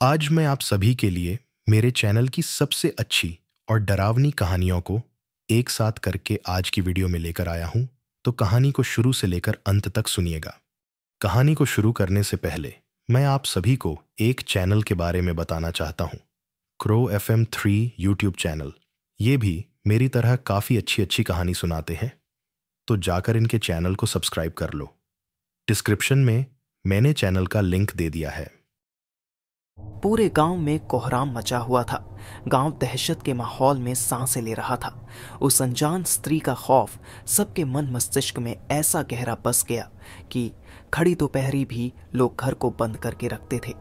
आज मैं आप सभी के लिए मेरे चैनल की सबसे अच्छी और डरावनी कहानियों को एक साथ करके आज की वीडियो में लेकर आया हूं। तो कहानी को शुरू से लेकर अंत तक सुनिएगा। कहानी को शुरू करने से पहले मैं आप सभी को एक चैनल के बारे में बताना चाहता हूं। Crow FM3 YouTube channel. ये भी मेरी तरह काफ़ी अच्छी अच्छी कहानी सुनाते हैं, तो जाकर इनके चैनल को सब्सक्राइब कर लो। डिस्क्रिप्शन में मैंने चैनल का लिंक दे दिया है। पूरे गांव में कोहराम मचा हुआ था। गांव दहशत के माहौल में सांसें ले रहा था। उस अनजान स्त्री का खौफ सबके मन मस्तिष्क में ऐसा गहरा बस गया कि खड़ी दोपहरी भी लोग घर को बंद करके रखते थे।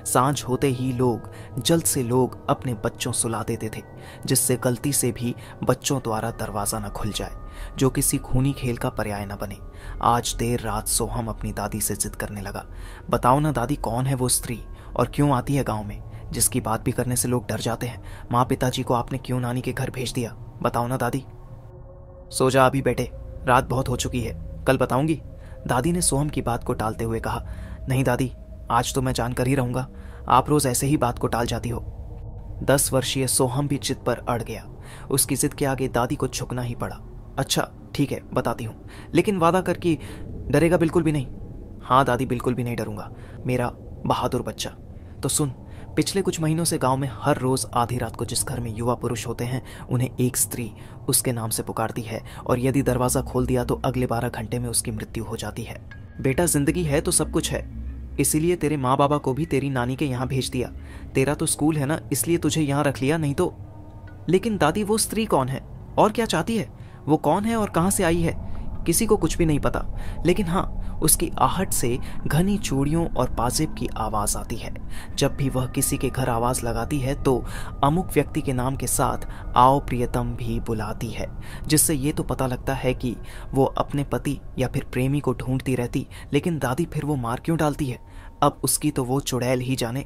सांझ होते ही जल्द से लोग अपने बच्चों सुला देते थे, जिससे गलती से भी बच्चों द्वारा दरवाजा न खुल जाए, जो किसी खूनी खेल का पर्याय न बने। आज देर रात सोहम अपनी दादी से जिद करने लगा, बताओ ना दादी, कौन है वो स्त्री और क्यों आती है गांव में, जिसकी बात भी करने से लोग डर जाते हैं। माँ पिताजी को आपने क्यों नानी के घर भेज दिया, बताओ ना दादी। सो जा अभी बेटे, रात बहुत हो चुकी है, कल बताऊंगी, दादी ने सोहम की बात को टालते हुए कहा। नहीं दादी, आज तो मैं जानकर ही रहूंगा, आप रोज ऐसे ही बात को टाल जाती हो। 10 वर्षीय सोहम भी जिद पर अड़ गया। उसकी जिद के आगे दादी को झुकना ही पड़ा। अच्छा ठीक है, बताती हूँ, लेकिन वादा कर कि डरेगा बिल्कुल भी नहीं। हाँ दादी, बिल्कुल भी नहीं डरूंगा, मेरा बहादुर बच्चा। तो सुन, पिछले कुछ महीनों से गांव में हर रोज आधी रात को जिस घर में युवा पुरुष होते हैं, उन्हें एक स्त्री उसके नाम से पुकारती है, और यदि दरवाजा खोल दिया तो अगले 12 घंटे में उसकी मृत्यु हो जाती है। बेटा, जिंदगी है तो सब कुछ है, इसीलिए तेरे माँ बाबा को भी तेरी नानी के यहाँ भेज दिया। तेरा तो स्कूल है ना, इसलिए तुझे यहाँ रख लिया, नहीं तो। लेकिन दादी, वो स्त्री कौन है और क्या चाहती है? वो कौन है और कहाँ से आई है? किसी को कुछ भी नहीं पता, लेकिन हाँ, उसकी आहट से घनी चूड़ियों और पाजेब की आवाज आती है। जब भी वह किसी के घर आवाज लगाती है तो अमुक व्यक्ति के नाम के साथ आओ प्रियतम भी बुलाती है, जिससे ये तो पता लगता है कि वो अपने पति या फिर प्रेमी को ढूंढती रहती। लेकिन दादी, फिर वो मार क्यों डालती है? अब उसकी तो वो चुड़ैल ही जाने।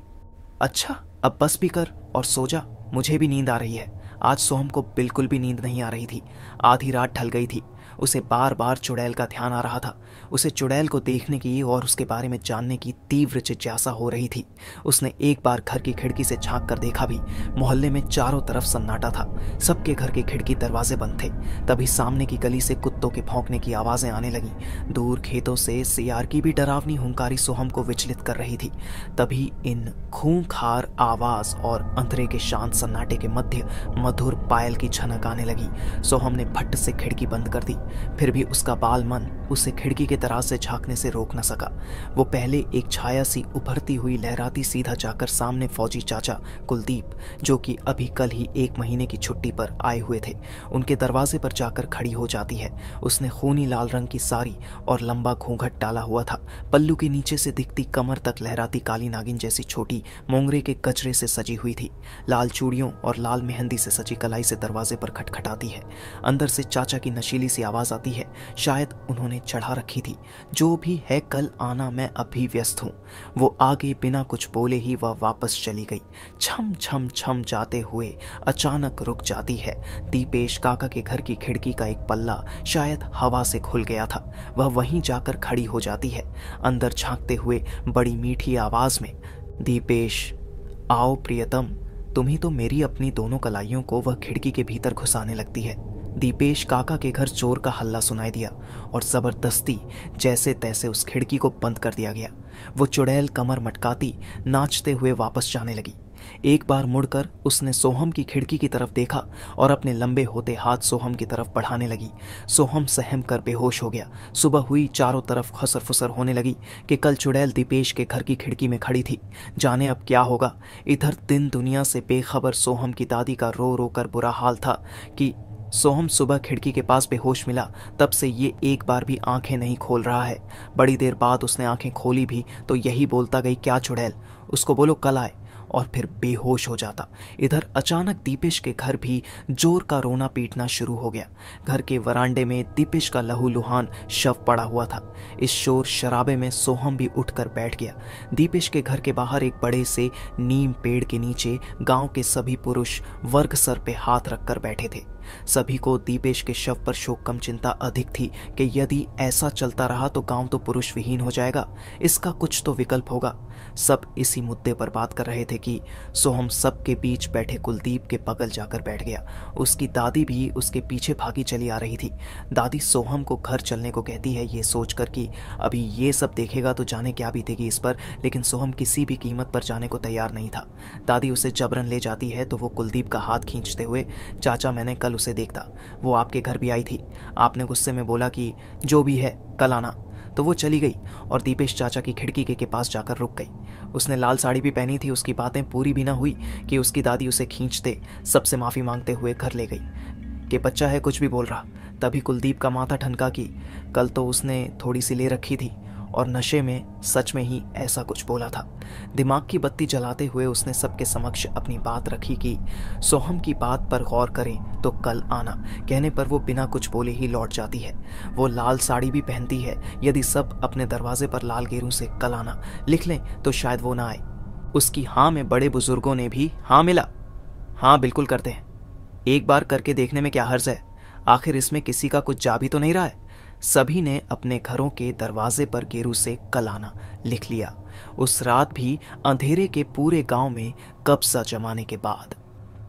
अच्छा, अब बस भी कर और सो जा, मुझे भी नींद आ रही है। आज सोहम को बिल्कुल भी नींद नहीं आ रही थी। आधी रात ढल गई थी। उसे बार बार चुड़ैल का ध्यान आ रहा था। उसे चुड़ैल को देखने की और उसके बारे में जानने की तीव्र जिज्ञासा हो रही थी। उसने एक बार घर की खिड़की से झांक कर देखा भी। मोहल्ले में चारों तरफ सन्नाटा था। सबके घर के खिड़की दरवाजे बंद थे। तभी सामने की गली से कुत्तों के भौंकने की आवाजें आने लगीं। दूर खेतों से सियार की भी डरावनी हुंकारी सोहम को विचलित कर रही थी। तभी इन खूंखार आवाज और अंधेरे के शांत सन्नाटे के मध्य मधुर पायल की झनक आने लगी। सोहम ने फट से खिड़की बंद कर दी। फिर भी उसका बाल मन उसे खिड़की के दराज से झांकने से रोक न सका। वो पहले एक छाया सी उभरती हुई लहराती सीधा जाकर सामने फौजी चाचा कुलदीप, जो कि अभी कल ही 1 महीने की छुट्टी पर आए हुए थे, उनके दरवाजे पर जाकर खड़ी हो जाती है। उसने खूनी लाल रंग की साड़ी और लंबा घूंघट डाला हुआ था। पल्लू के नीचे से दिखती कमर तक लहराती काली नागिन जैसी छोटी मोंगरे के गजरे से सजी हुई थी। लाल चूड़ियों और लाल मेहंदी से सजी कलाई से दरवाजे पर खटखटाती है। अंदर से चाचा की नशीली सी आवाज आती है। शायद उन्होंने चढ़ा रखी थी, जो भी है कल आना, मैं अभी व्यस्त हूँ। वो आगे बिना कुछ बोले ही वह वापस चली गई। छम छम छम जाते हुए अचानक रुक जाती है। दीपेश काका के घर की खिड़की का एक पल्ला शायद हवा से खुल गया था। वह वहीं जाकर खड़ी हो जाती है। अंदर झांकते हुए बड़ी मीठी आवाज में, दीपेश, आओ प्रियतम। तुम्ही तो मेरी अपनी दोनों कलाइयों को वह खिड़की के भीतर घुसाने लगती है। दीपेश काका के घर चोर का हल्ला सुनाई दिया और जबरदस्ती जैसे तैसे उस खिड़की को बंद कर दिया गया। वो चुड़ैल कमर मटकाती नाचते हुए वापस जाने लगी। एक बार मुड़कर उसने सोहम की खिड़की की तरफ देखा और अपने लंबे होते हाथ सोहम की तरफ बढ़ाने लगी। सोहम सहम कर बेहोश हो गया। सुबह हुई, चारों तरफ खसर फुसर होने लगी कि कल चुड़ैल दीपेश के घर की खिड़की में खड़ी थी। जाने अब क्या होगा। इधर दिन दुनिया से बेखबर सोहम की दादी का रो रो कर बुरा हाल था कि सोहम सुबह खिड़की के पास बेहोश मिला, तब से ये एक बार भी आंखें नहीं खोल रहा है। बड़ी देर बाद उसने आंखें खोली भी तो यही बोलता गई, क्या चुड़ैल, उसको बोलो कल आए, और फिर बेहोश हो जाता। इधर अचानक दीपेश के घर भी जोर का रोना पीटना शुरू हो गया। घर के वरांडे में दीपेश का लहूलुहान शव पड़ा हुआ था। इस शोर शराबे में सोहम भी उठकर बैठ गया। दीपेश के घर के बाहर एक बड़े से नीम पेड़ के नीचे गांव के सभी पुरुष वर्ग सर पे हाथ रखकर बैठे थे। सभी को दीपेश के शव पर शोक कम चिंता अधिक थी कि यदि ऐसा चलता रहा तो गांव तो पुरुष विहीन हो जाएगा, इसका कुछ तो विकल्प होगा। सब इसी मुद्दे पर बात कर रहे थे कि सोहम सबके बीच बैठे कुलदीप के बगल जाकर बैठ गया। उसकी दादी भी उसके पीछे भागी चली आ रही थी। दादी सोहम को घर चलने को कहती है, ये सोचकर कि अभी ये सब देखेगा तो जाने क्या बीतेगी इस पर, लेकिन सोहम किसी भी कीमत पर जाने को तैयार नहीं था। दादी उसे जबरन ले जाती है तो वो कुलदीप का हाथ खींचते हुए, चाचा मैंने कल उसे देखा, वो आपके घर भी आई थी, आपने गुस्से में बोला कि जो भी है कल आना, तो वो चली गई और दीपेश चाचा की खिड़की के पास जाकर रुक गई। उसने लाल साड़ी भी पहनी थी। उसकी बातें पूरी भी ना हुई कि उसकी दादी उसे खींचते सबसे माफ़ी मांगते हुए घर ले गई कि बच्चा है कुछ भी बोल रहा। तभी कुलदीप का माथा ठनका कि कल तो उसने थोड़ी सी ले रखी थी और नशे में सच में ही ऐसा कुछ बोला था। दिमाग की बत्ती जलाते हुए उसने सबके समक्ष अपनी बात रखी कि सोहम की बात पर गौर करें तो कल आना। कहने पर वो बिना कुछ बोले ही लौट जाती है। वो लाल साड़ी भी पहनती है। यदि सब अपने दरवाजे पर लाल गेरू से कल आना लिख लें तो शायद वो ना आए। उसकी हाँ में बड़े बुजुर्गों ने भी हाँ मिला, हाँ बिल्कुल करते हैं, एक बार करके देखने में क्या हर्ज है, आखिर इसमें किसी का कुछ जा भी तो नहीं रहा है। सभी ने अपने घरों के दरवाजे पर गेरू से कल आना लिख लिया। उस रात भी अंधेरे के पूरे गांव में कब्जा जमाने के बाद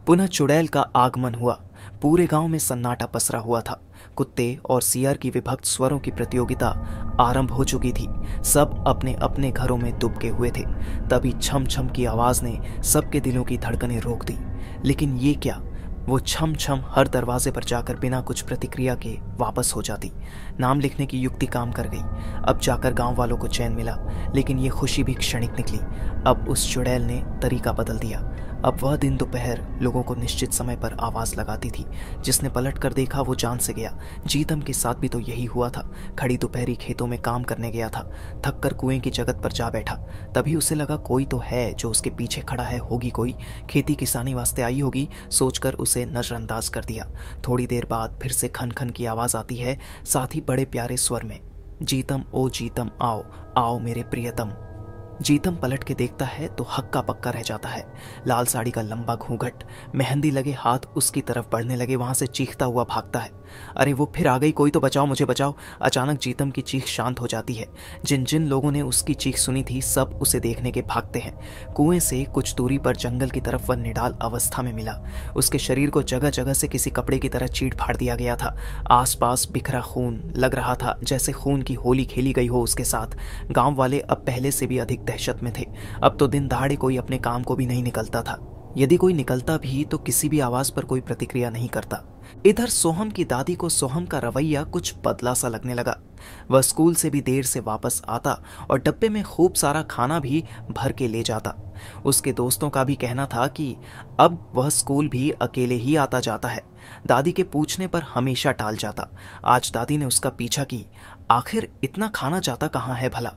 पुनः चुड़ैल का आगमन हुआ। पूरे गांव में सन्नाटा पसरा हुआ था। कुत्ते और सियार की विभक्त स्वरों की प्रतियोगिता आरंभ हो चुकी थी। सब अपने अपने घरों में दुबके हुए थे। तभी छम छम की आवाज ने सबके दिलों की धड़कनें रोक दी। लेकिन ये क्या, वो छम छम हर दरवाजे पर जाकर बिना कुछ प्रतिक्रिया के वापस हो जाती। नाम लिखने की युक्ति काम कर गई। अब जाकर गांव वालों को चैन मिला, लेकिन ये खुशी भी क्षणिक निकली। अब उस चुड़ैल ने तरीका बदल दिया। अब वह दिन दोपहर लोगों को निश्चित समय पर आवाज लगाती थी। जिसने पलट कर देखा वो जान से गया। जीतम के साथ भी तो यही हुआ था। खड़ी दोपहरी खेतों में काम करने गया था। थक कर कुएं की जगत पर जा बैठा। तभी उसे लगा कोई तो है जो उसके पीछे खड़ा है, होगी कोई खेती किसानी वास्ते आई होगी, सोचकर उसे नजरअंदाज कर दिया। थोड़ी देर बाद फिर से खन खन की आवाज आती है, साथ ही बड़े प्यारे स्वर में, जीतम ओ जीतम आओ आओ मेरे प्रियतम। जीतम पलट के देखता है तो हक्का पक्का रह जाता है। लाल साड़ी का लंबा घूंघट, मेहंदी लगे हाथ उसकी तरफ बढ़ने लगे। वहां से चीखता हुआ भागता है। अरे वो फिर आ गई, कोई तो बचाओ, मुझे बचाओ। अचानक जीतम की चीख शांत हो जाती है। जिन जिन लोगों ने उसकी चीख सुनी थी सब उसे देखने के भागते हैं। कुएं से कुछ दूरी पर जंगल की तरफ वह निडाल अवस्था में मिला। उसके शरीर को जगह जगह से किसी कपड़े की तरह चीड़ फाड़ दिया गया था। आसपास बिखरा खून, लग रहा था जैसे खून की होली खेली गई हो उसके साथ। गांव वाले अब पहले से भी अधिक दहशत में थे। अब तो दिन दहाड़े कोई अपने काम को भी नहीं निकलता था। यदि कोई निकलता भी तो किसी भी आवाज पर कोई प्रतिक्रिया नहीं करता। इधर सोहम की दादी को सोहम का रवैया कुछ बदला सा लगने लगा। वह स्कूल से भी देर से वापस आता और डब्बे में खूब सारा खाना भी भर के ले जाता। उसके दोस्तों का भी कहना था कि अब वह स्कूल भी अकेले ही आता जाता है। दादी के पूछने पर हमेशा टाल जाता। आज दादी ने उसका पीछा की, आखिर इतना खाना जाता कहाँ है भला।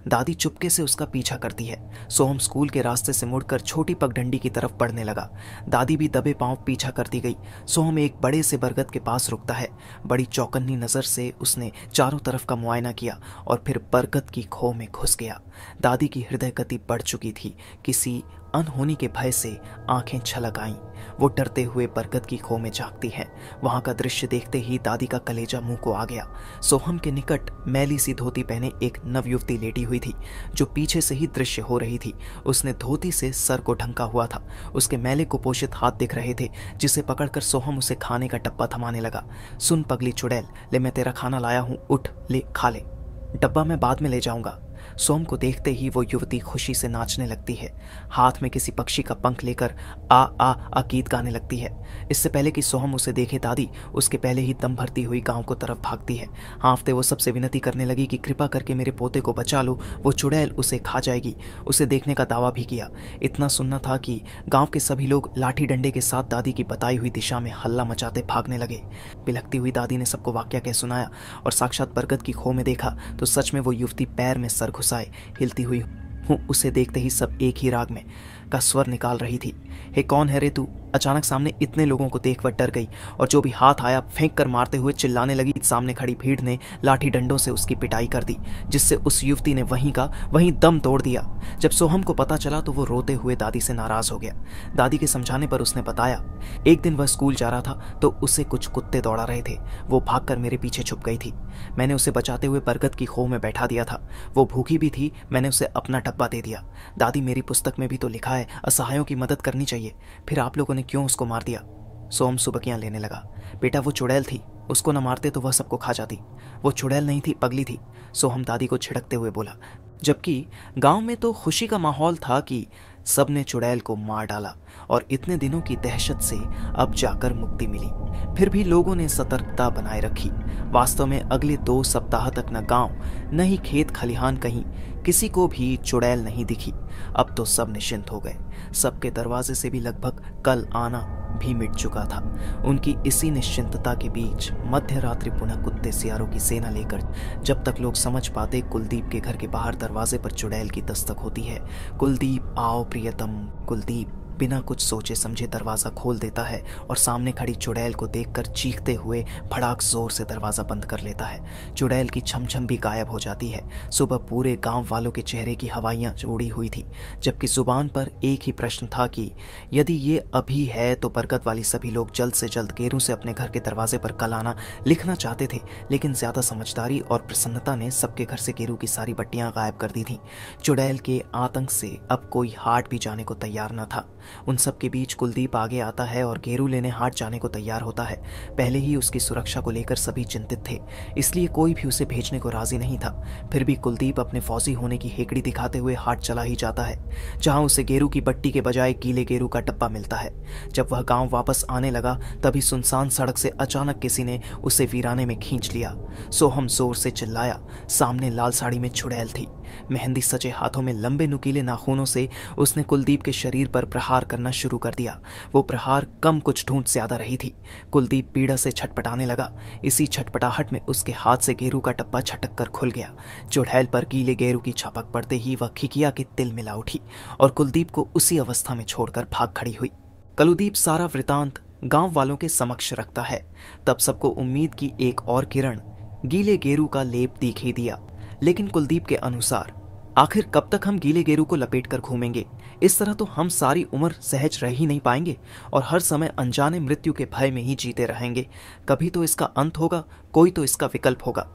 दादी चुपके से उसका पीछा करती है। सोहम स्कूल के रास्ते से मुड़कर छोटी पगडंडी की तरफ बढ़ने लगा। दादी भी दबे पांव पीछा करती गई। सोहम एक बड़े से बरगद के पास रुकता है। बड़ी चौकन्नी नजर से उसने चारों तरफ का मुआयना किया और फिर बरगद की खो में घुस गया। दादी की हृदय गति बढ़ चुकी थी। किसी अनहोनी के भय से आंखें छलक आईं। वो डरते हुए बरगद की खो में झांकती है। वहां का दृश्य देखते ही दादी का कलेजा मुंह को आ गया। सोहम के निकट मैली सी धोती पहने एक नवयुवती लेटी हुई थी जो पीछे से ही दृश्य हो रही थी। उसने धोती से सर को ढंका हुआ था। उसके मैले कुपोषित हाथ दिख रहे थे जिसे पकड़कर सोहम उसे खाने का डब्बा थमाने लगा। सुन पगली चुड़ैल, ले मैं तेरा खाना लाया हूं, उठ ले खा ले, डब्बा मैं बाद में ले जाऊंगा। सोहम को देखते ही वो युवती खुशी से नाचने लगती है। हाथ में किसी पक्षी का पंख लेकर आ गीत गाने लगती है। इससे पहले कि सोहम उसे देखे दादी उसके पहले ही दम भरती हुई गांव को तरफ भागती है। हाँफते वो सबसे विनती करने लगी कि कृपा करके मेरे पोते को बचा लो, वो चुड़ैल उसे खा जाएगी। उसे देखने का दावा भी किया। इतना सुनना था कि गाँव के सभी लोग लाठी डंडे के साथ दादी की बताई हुई दिशा में हल्ला मचाते भागने लगे। बिलखती हुई दादी ने सबको वाक्या कह सुनाया और साक्षात बरगद की खो में देखा तो सच में वो युवती पैर में सर घुसाए हिलती हुई उसे देखते ही सब एक ही राग में का स्वर निकाल रही थी। हे कौन है रे तू, अचानक सामने इतने लोगों को देख वह डर गई और जो भी हाथ आया फेंक कर मारते हुए चिल्लाने लगी। सामने खड़ी भीड़ ने लाठी डंडों से उसकी पिटाई कर दी, जिससे उस युवती ने वहीं का वहीं दम तोड़ दिया। जब सोहम को पता चला तो वो रोते हुए दादी से नाराज हो गया। दादी के समझाने पर उसने बताया, एक दिन वह स्कूल जा रहा था तो उसे कुछ कुत्ते दौड़ा रहे थे। वो भागकर मेरे पीछे छुप गई थी। मैंने उसे बचाते हुए बरगद की खो में बैठा दिया था। वो भूखी भी थी, मैंने उसे अपना डब्बा दे दिया। दादी, मेरी पुस्तक में भी तो लिखा है असहायों की मदद करनी चाहिए, फिर आप लोगों ने क्यों उसको मार दिया? सोहम सुबकियां लेने लगा। बेटा, वो चुड़ैल थी, उसको न मारते तो वह सबको खा जाती। वो चुड़ैल नहीं थी, पगली थी, सोहम दादी को छिड़कते हुए बोला। जबकि गांव में तो खुशी का माहौल था कि सबने चुड़ैल को मार डाला और इतने दिनों की दहशत से अब जाकर मुक्ति मिली। फिर भी लोगों ने सतर्कता बनाए रखी। वास्तव में अगले 2 सप्ताह तक न गांव न ही खेत खलिहान कहीं किसी को भी चुड़ैल नहीं दिखी। अब तो सब निश्चिंत हो गए। सबके दरवाजे से भी लगभग कल आना भी मिट चुका था। उनकी इसी निश्चिंतता के बीच मध्य रात्रि पुनः कुत्ते सियारों की सेना लेकर जब तक लोग समझ पाते कुलदीप के घर के बाहर दरवाजे पर चुड़ैल की दस्तक होती है। कुलदीप, आओ प्रियतम। कुलदीप बिना कुछ सोचे समझे दरवाजा खोल देता है और सामने खड़ी चुड़ैल को देखकर चीखते हुए भड़ाक जोर से दरवाजा बंद कर लेता है। चुड़ैल की छमछम भी गायब हो जाती है। सुबह पूरे गांव वालों के चेहरे की हवाइयां उड़ी हुई थी, जबकि जुबान पर एक ही प्रश्न था कि यदि ये अभी है तो बरगद वाली सभी लोग जल्द से जल्द गेरू से अपने घर के दरवाजे पर कल आना लिखना चाहते थे। लेकिन ज्यादा समझदारी और प्रसन्नता ने सबके घर से गेरू की सारी बत्तियां गायब कर दी थी। चुड़ैल के आतंक से अब कोई हाट भी जाने को तैयार न था। उन सब के बीच कुलदीप आगे आता है और गेरू लेने हाट जाने को तैयार होता है। पहले ही उसकी सुरक्षा को लेकर सभी चिंतित थे, इसलिए कोई भी उसे भेजने को राजी नहीं था। फिर भी कुलदीप अपने फौजी होने की हेकड़ी दिखाते हुए हाट चला ही जाता है, जहां उसे गेरू की बट्टी के बजाय गीले गेरू का डब्बा मिलता है। जब वह गांव वापस आने लगा तभी सुनसान सड़क से अचानक किसी ने उसे वीराने में खींच लिया। सोहम जोर से चिल्लाया। सामने लाल साड़ी में चुड़ैल थी। मेहंदी सजे हाथों में लंबे नुकीले नाखूनों से उसने कुलदीप के शरीर पर प्रहार करना शुरू कर दिया। वो प्रहार कम कुछ ढूंढ ज्यादा रही थी। कुलदीप पीड़ा से छटपटाने लगा। इसी छटपटाहट में उसके हाथ से गेरू का डब्बा छटक कर खुल गया। चुड़ैल पर गीले गेरू की छपक पड़ते ही वह खिकिया के तिल मिला उठी और कुलदीप को उसी अवस्था में छोड़कर भाग खड़ी हुई। कुलदीप सारा वृतांत गांव वालों के समक्ष रखता है। तब सबको उम्मीद की एक और किरण गीले गेरू का लेप दिख ही दिया। लेकिन कुलदीप के अनुसार आखिर कब तक हम गीले गेरू को लपेट कर घूमेंगे? इस तरह तो हम सारी उम्र सहज रह ही नहीं पाएंगे और हर समय अनजाने मृत्यु के भय में ही जीते रहेंगे। कभी तो इसका अंत होगा, कोई तो इसका विकल्प होगा।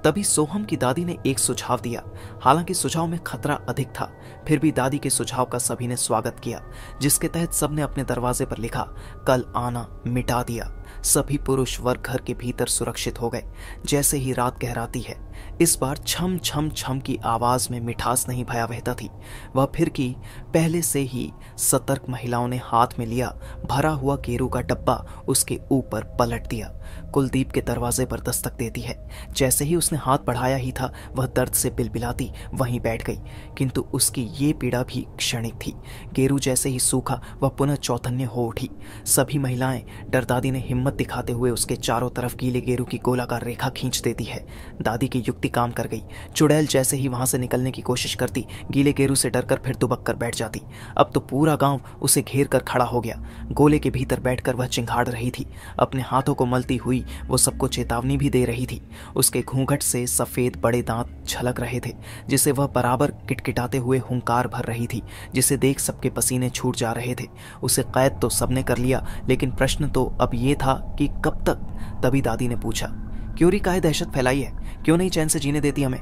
तभी सोहम की दादी ने एक सुझाव दिया। हालांकि सुझाव में खतरा अधिक था, फिर भी दादी के सुझाव का सभी ने स्वागत किया, जिसके तहत सबने अपने दरवाजे पर लिखा, कल आना मिटा दिया। सभी पुरुष वर्ग घर के भीतर सुरक्षित हो गए। जैसे ही रात गहराती है, इस बार छम छम छम की आवाज में मिठास नहीं भयावहता थी। वह फिर की पहले से ही सतर्क महिलाओं ने हाथ में लिया भरा हुआ गेरू का डब्बा उसके ऊपर पलट दिया। कुलदीप के दरवाजे पर दस्तक देती है। जैसे ही उसने हाथ बढ़ाया ही था, वह दर्द से बिलबिलाती वहीं बैठ गई, किंतु उसकी ये पीड़ा भी क्षणिक थी। गेरू जैसे ही सूखा, वह पुनः चौतन्य हो उठी। सभी महिलाएं डरदादी ने हिम्मत दिखाते हुए उसके चारों तरफ गीले गेरू की गोलाकार रेखा खींच देती है। दादी की युक्ति काम कर गई। चुड़ैल जैसे ही वहां से निकलने की कोशिश करती, गीले गेरू से डरकर फिर दुबक कर बैठ जाती। अब तो पूरा गांव उसे घेर कर खड़ा हो गया। गोले के भीतर बैठकर वह चिंघाड़ रही थी। अपने हाथों को मलती हुई वो सबको चेतावनी भी दे रही थी। उसके घूंघट से सफेद बड़े दांत झलक रहे थे, जिसे वह बराबर किटकिटाते हुए हुंकार भर रही थी, जिसे देख सबके पसीने छूट जा रहे थे। उसे कैद तो सबने कर लिया, लेकिन प्रश्न तो अब ये था कि कब तक। तभी दादी ने पूछा, क्यों री काहे दहशत फैलाई है? क्यों नहीं चैन से जीने देती हमें?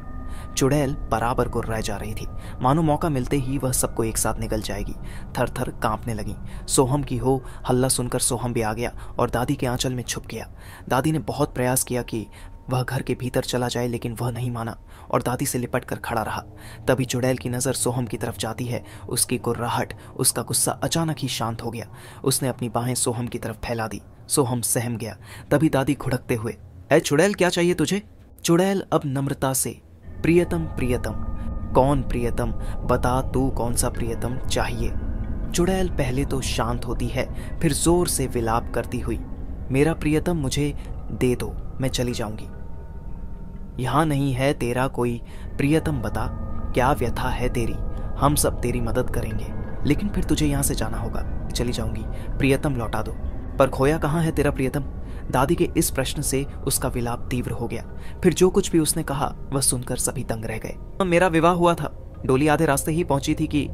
चुड़ैल बराबर गुर्राए जा रही थी, मानो मौका मिलते ही वह सबको एक साथ निकल जाएगी। थर थर कांपने लगी। सोहम की हो हल्ला सुनकर सोहम भी आ गया और दादी के आंचल में छुप गया। दादी ने बहुत प्रयास किया कि वह घर के भीतर चला जाए, लेकिन वह नहीं माना और दादी से लिपट कर खड़ा रहा। तभी चुड़ैल की नजर सोहम की तरफ जाती है। उसकी गुर्राहट, उसका गुस्सा अचानक ही शांत हो गया। उसने अपनी बाहें सोहम की तरफ फैला दी। सोहम सहम गया। तभी दादी घुड़कते हुए, ऐ चुड़ैल, क्या चाहिए तुझे? चुड़ैल अब नम्रता से, प्रियतम प्रियतम। कौन प्रियतम? बता तू कौन सा प्रियतम चाहिए? चुड़ैल पहले तो शांत होती है, फिर जोर से विलाप करती हुई, मेरा प्रियतम मुझे दे दो, मैं चली जाऊंगी। यहां नहीं है तेरा कोई प्रियतम, बता क्या व्यथा है तेरी? हम सब तेरी मदद करेंगे, लेकिन फिर तुझे यहां से जाना होगा। चली जाऊंगी, प्रियतम लौटा दो। पर खोया कहाँ है तेरा प्रियतम? दादी के इस प्रश्न से उसका विलाप तीव्र हो गया। फिर जो कुछ भी उसने कहा वह सुनकर सभी दंग रह गए। मेरा विवाह हुआ था, डोली आधे रास्ते ही पहुंची थी कि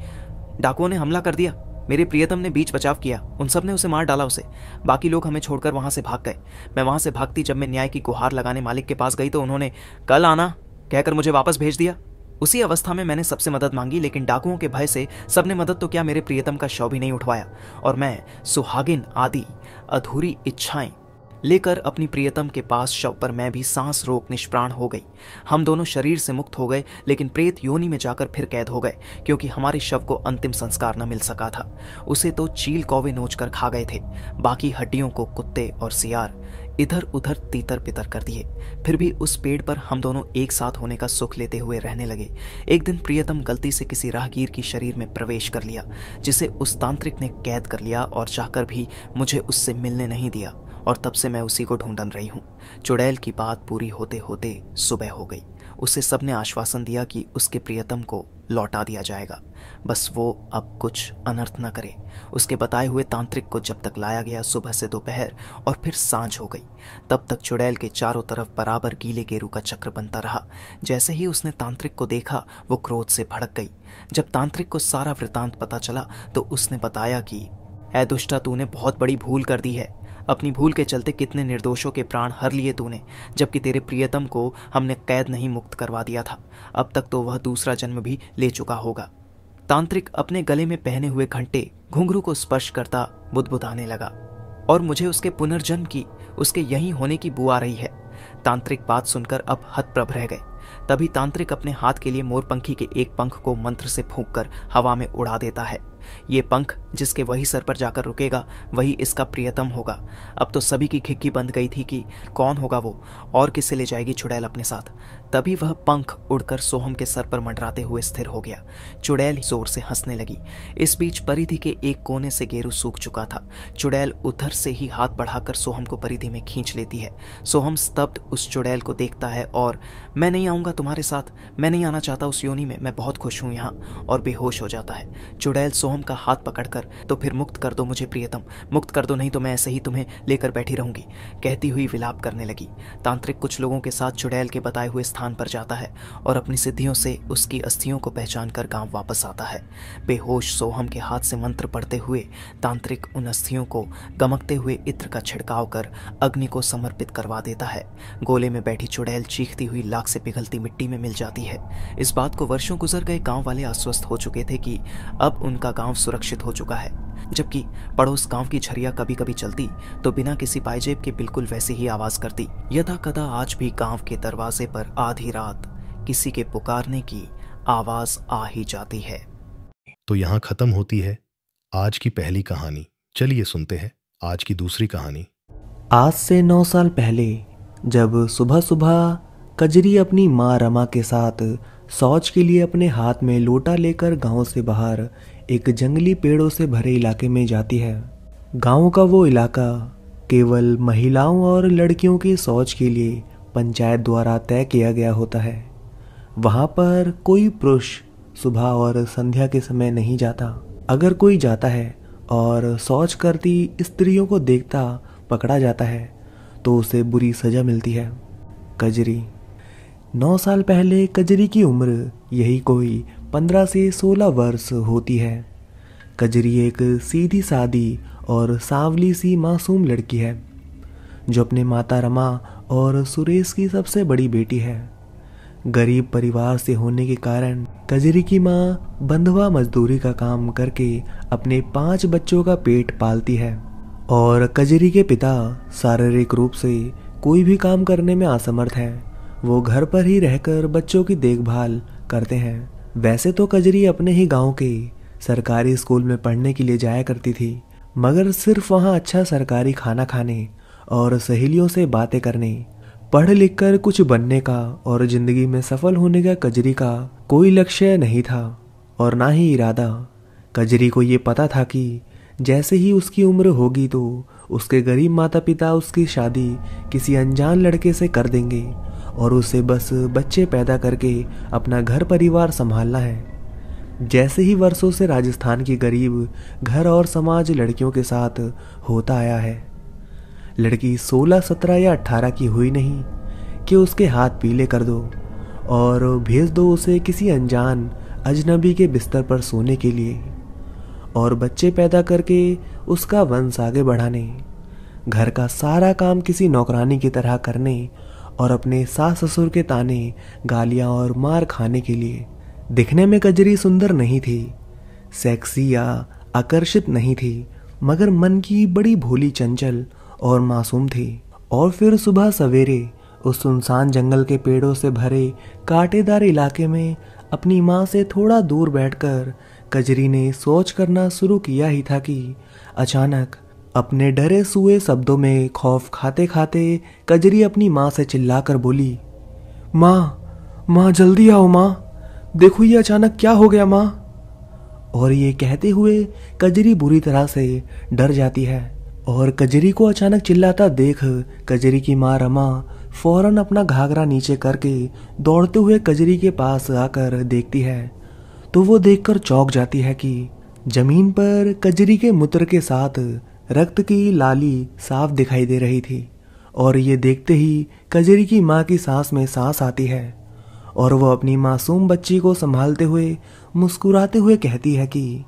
डाकुओं ने हमला कर दिया। मेरे प्रियतम ने बीच बचाव किया, उन सब ने उसे मार डाला उसे। बाकी लोग हमें छोड़कर वहां से भाग गए। मैं वहां से भागती जब मैं न्याय की गुहार लगाने मालिक के पास गई तो उन्होंने कल आना कहकर मुझे वापस भेज दिया। उसी अवस्था में मैंने सबसे मदद मांगी, लेकिन डाकुओं के भय से सबने मदद तो क्या, मेरे प्रियतम का शव भी नहीं उठवाया। और मैं सुहागिन आदि अधूरी इच्छाएं लेकर अपनी प्रियतम के पास शव पर मैं भी सांस रोक निष्प्राण हो गई। हम दोनों शरीर से मुक्त हो गए, लेकिन प्रेत योनि में जाकर फिर कैद हो गए, क्योंकि हमारे शव को अंतिम संस्कार न मिल सका था। उसे तो चील कौवे नोच कर खा गए थे, बाकी हड्डियों को कुत्ते और सियार इधर उधर तीतर पितर कर दिए। फिर भी उस पेड़ पर हम दोनों एक साथ होने का सुख लेते हुए रहने लगे। एक दिन प्रियतम गलती से किसी राहगीर की शरीर में प्रवेश कर लिया, जिसे उस तांत्रिक ने कैद कर लिया और चाहकर भी मुझे उससे मिलने नहीं दिया, और तब से मैं उसी को ढूंढन रही हूँ। चुड़ैल की बात पूरी होते होते सुबह हो गई। उसे सबने आश्वासन दिया कि उसके प्रियतम को लौटा दिया जाएगा, बस वो अब कुछ अनर्थ न करे। उसके बताए हुए तांत्रिक को जब तक लाया गया सुबह से दोपहर और फिर सांझ हो गई, तब तक चुड़ैल के चारों तरफ बराबर गीले गेरू का चक्र बनता रहा। जैसे ही उसने तांत्रिक को देखा वो क्रोध से भड़क गई। जब तांत्रिक को सारा वृतांत पता चला तो उसने बताया कि ऐ दुष्टा, तूने बहुत बड़ी भूल कर दी है। अपनी भूल के चलते कितने निर्दोषों के प्राण हर लिए तूने, जबकि तेरे प्रियतम को हमने कैद नहीं मुक्त करवा दिया था। अब तक तो वह दूसरा जन्म भी ले चुका होगा। तांत्रिक अपने गले में पहने हुए घंटे घुंघरू को स्पर्श करता बुदबुदाने लगा, और मुझे उसके पुनर्जन्म की, उसके यहीं होने की बू आ रही है। तांत्रिक बात सुनकर अब हतप्रभ रह गए। तभी तांत्रिक अपने हाथ के लिए मोरपंखी के एक पंख को मंत्र से फूंककर हवा में उड़ा देता है। ये पंख जिसके वही सर पर जाकर रुकेगा वही इसका प्रियतम होगा। अब तो सभी की खिक्की बंद गई थी कि कौन होगा वो, और किसे ले जाएगी चुड़ैल अपने साथ। तभी वह पंख उड़कर सोहम के सर पर मंडराते हुए स्थिर हो गया। चुड़ैल जोर से हंसने लगी। इस बीच परिधि के एक कोने से गेरू सूख चुका था। चुड़ैल उधर से ही हाथ बढ़ाकर सोहम को परिधि में खींच लेती है। सोहम स्तब्ध उस चुड़ैल को देखता है और मैं नहीं आऊंगा तुम्हारे साथ, मैं नहीं आना चाहता उस योनि में, मैं बहुत खुश हूं यहाँ, और बेहोश हो जाता है। चुड़ैल सोहम का हाथ पकड़कर तो फिर मुक्त कर दो मुझे प्रियतम, मुक्त कर दो, नहीं तो मैं ऐसे ही तुम्हें लेकर बैठी रहूंगी, कहती हुई विलाप करने लगी। तांत्रिक कुछ लोगों के साथ चुड़ैल के बताए हुए स्थान पर जाता है और अपनी सिद्धियों से उसकी अस्थियों को पहचान कर गांव वापस आता है। बेहोश सोहम के हाथ से मंत्र पढ़ते हुए तांत्रिक उन अस्थियों को गमकते हुए इत्र का छिड़काव कर अग्नि को समर्पित करवा देता है। गोले में बैठी चुड़ैल चीखती हुई लाख से पिघलती मिट्टी में मिल जाती है। इस बात को वर्षों गुजर गए गांव वाले आश्वस्त हो चुके थे कि अब उनका गांव सुरक्षित हो चुका है, जबकि पड़ोस गांव की झरिया कभी कभी चलती तो बिना किसी पायजेब के बिल्कुल वैसे ही आवाज करती। यदा कदा आज भी गांव के दरवाजे पर आधी रात किसी के पुकारने की आवाज आ ही जाती है। तो यहाँ खत्म होती है आज की पहली कहानी। चलिए सुनते हैं आज की दूसरी कहानी। आज से 9 साल पहले जब सुबह सुबह कजरी अपनी माँ रमा के साथ शौच के लिए अपने हाथ में लोटा लेकर गांव से बाहर एक जंगली पेड़ों से भरे इलाके में जाती है। गांव का वो इलाका केवल महिलाओं और लड़कियों के शौच के लिए पंचायत द्वारा तय किया गया होता है। वहाँ पर कोई पुरुष सुबह और संध्या के समय नहीं जाता। अगर कोई जाता है और शौच करती स्त्रियों को देखता पकड़ा जाता है तो उसे बुरी सजा मिलती है। कजरी 9 साल पहले कजरी की उम्र यही कोई 15 से 16 वर्ष होती है। कजरी एक सीधी सादी और सांवली सी मासूम लड़की है जो अपने माता रमा और सुरेश की सबसे बड़ी बेटी है। गरीब परिवार से होने के कारण कजरी की माँ बंधुआ मजदूरी का काम करके अपने 5 बच्चों का पेट पालती है और कजरी के पिता शारीरिक रूप से कोई भी काम करने में असमर्थ है। वो घर पर ही रहकर बच्चों की देखभाल करते हैं। वैसे तो कजरी अपने ही गांव के सरकारी स्कूल में पढ़ने के लिए जाया करती थी, मगर सिर्फ वहाँ अच्छा सरकारी खाना खाने और सहेलियों से बातें करने, पढ़ लिख कर कुछ बनने का और जिंदगी में सफल होने का कजरी का कोई लक्ष्य नहीं था और ना ही इरादा। कजरी को ये पता था कि जैसे ही उसकी उम्र होगी तो उसके गरीब माता पिता उसकी शादी किसी अनजान लड़के से कर देंगे और उसे बस बच्चे पैदा करके अपना घर परिवार संभालना है। जैसे ही वर्षों से राजस्थान की गरीब घर और समाज लड़कियों के साथ होता आया है। लड़की 16, 17 या 18 की हुई नहीं कि उसके हाथ पीले कर दो और भेज दो उसे किसी अनजान अजनबी के बिस्तर पर सोने के लिए और बच्चे पैदा करके उसका वंश आगे बढ़ाने, घर का सारा काम किसी नौकरानी की तरह करने और अपने सास ससुर के ताने, गालियां और मार खाने के लिए। दिखने में कजरी सुंदर नहीं थी, सेक्सी या आकर्षित नहीं थी, मगर मन की बड़ी भोली, चंचल और मासूम थी। और फिर सुबह सवेरे उस सुनसान जंगल के पेड़ों से भरे कांटेदार इलाके में अपनी माँ से थोड़ा दूर बैठकर कजरी ने सोच करना शुरू किया ही था कि अचानक अपने डरे सुए शब्दों में खौफ खाते खाते कजरी अपनी माँ से चिल्लाकर बोली, माँ जल्दी आओ माँ, देखो ये अचानक क्या हो गया माँ। और ये कहते हुए कजरी बुरी तरह से डर जाती है और कजरी को अचानक चिल्लाता देख कजरी की माँ रमा फौरन अपना घाघरा नीचे करके दौड़ते हुए कजरी के पास आकर देखती है तो वो देखकर चौंक जाती है कि जमीन पर कजरी के मूत्र के साथ रक्त की लाली साफ दिखाई दे रही थी। और ये देखते ही कजरी की माँ की सांस में सांस आती है और वो अपनी मासूम बच्ची को संभालते हुए मुस्कुराते हुए कहती है कि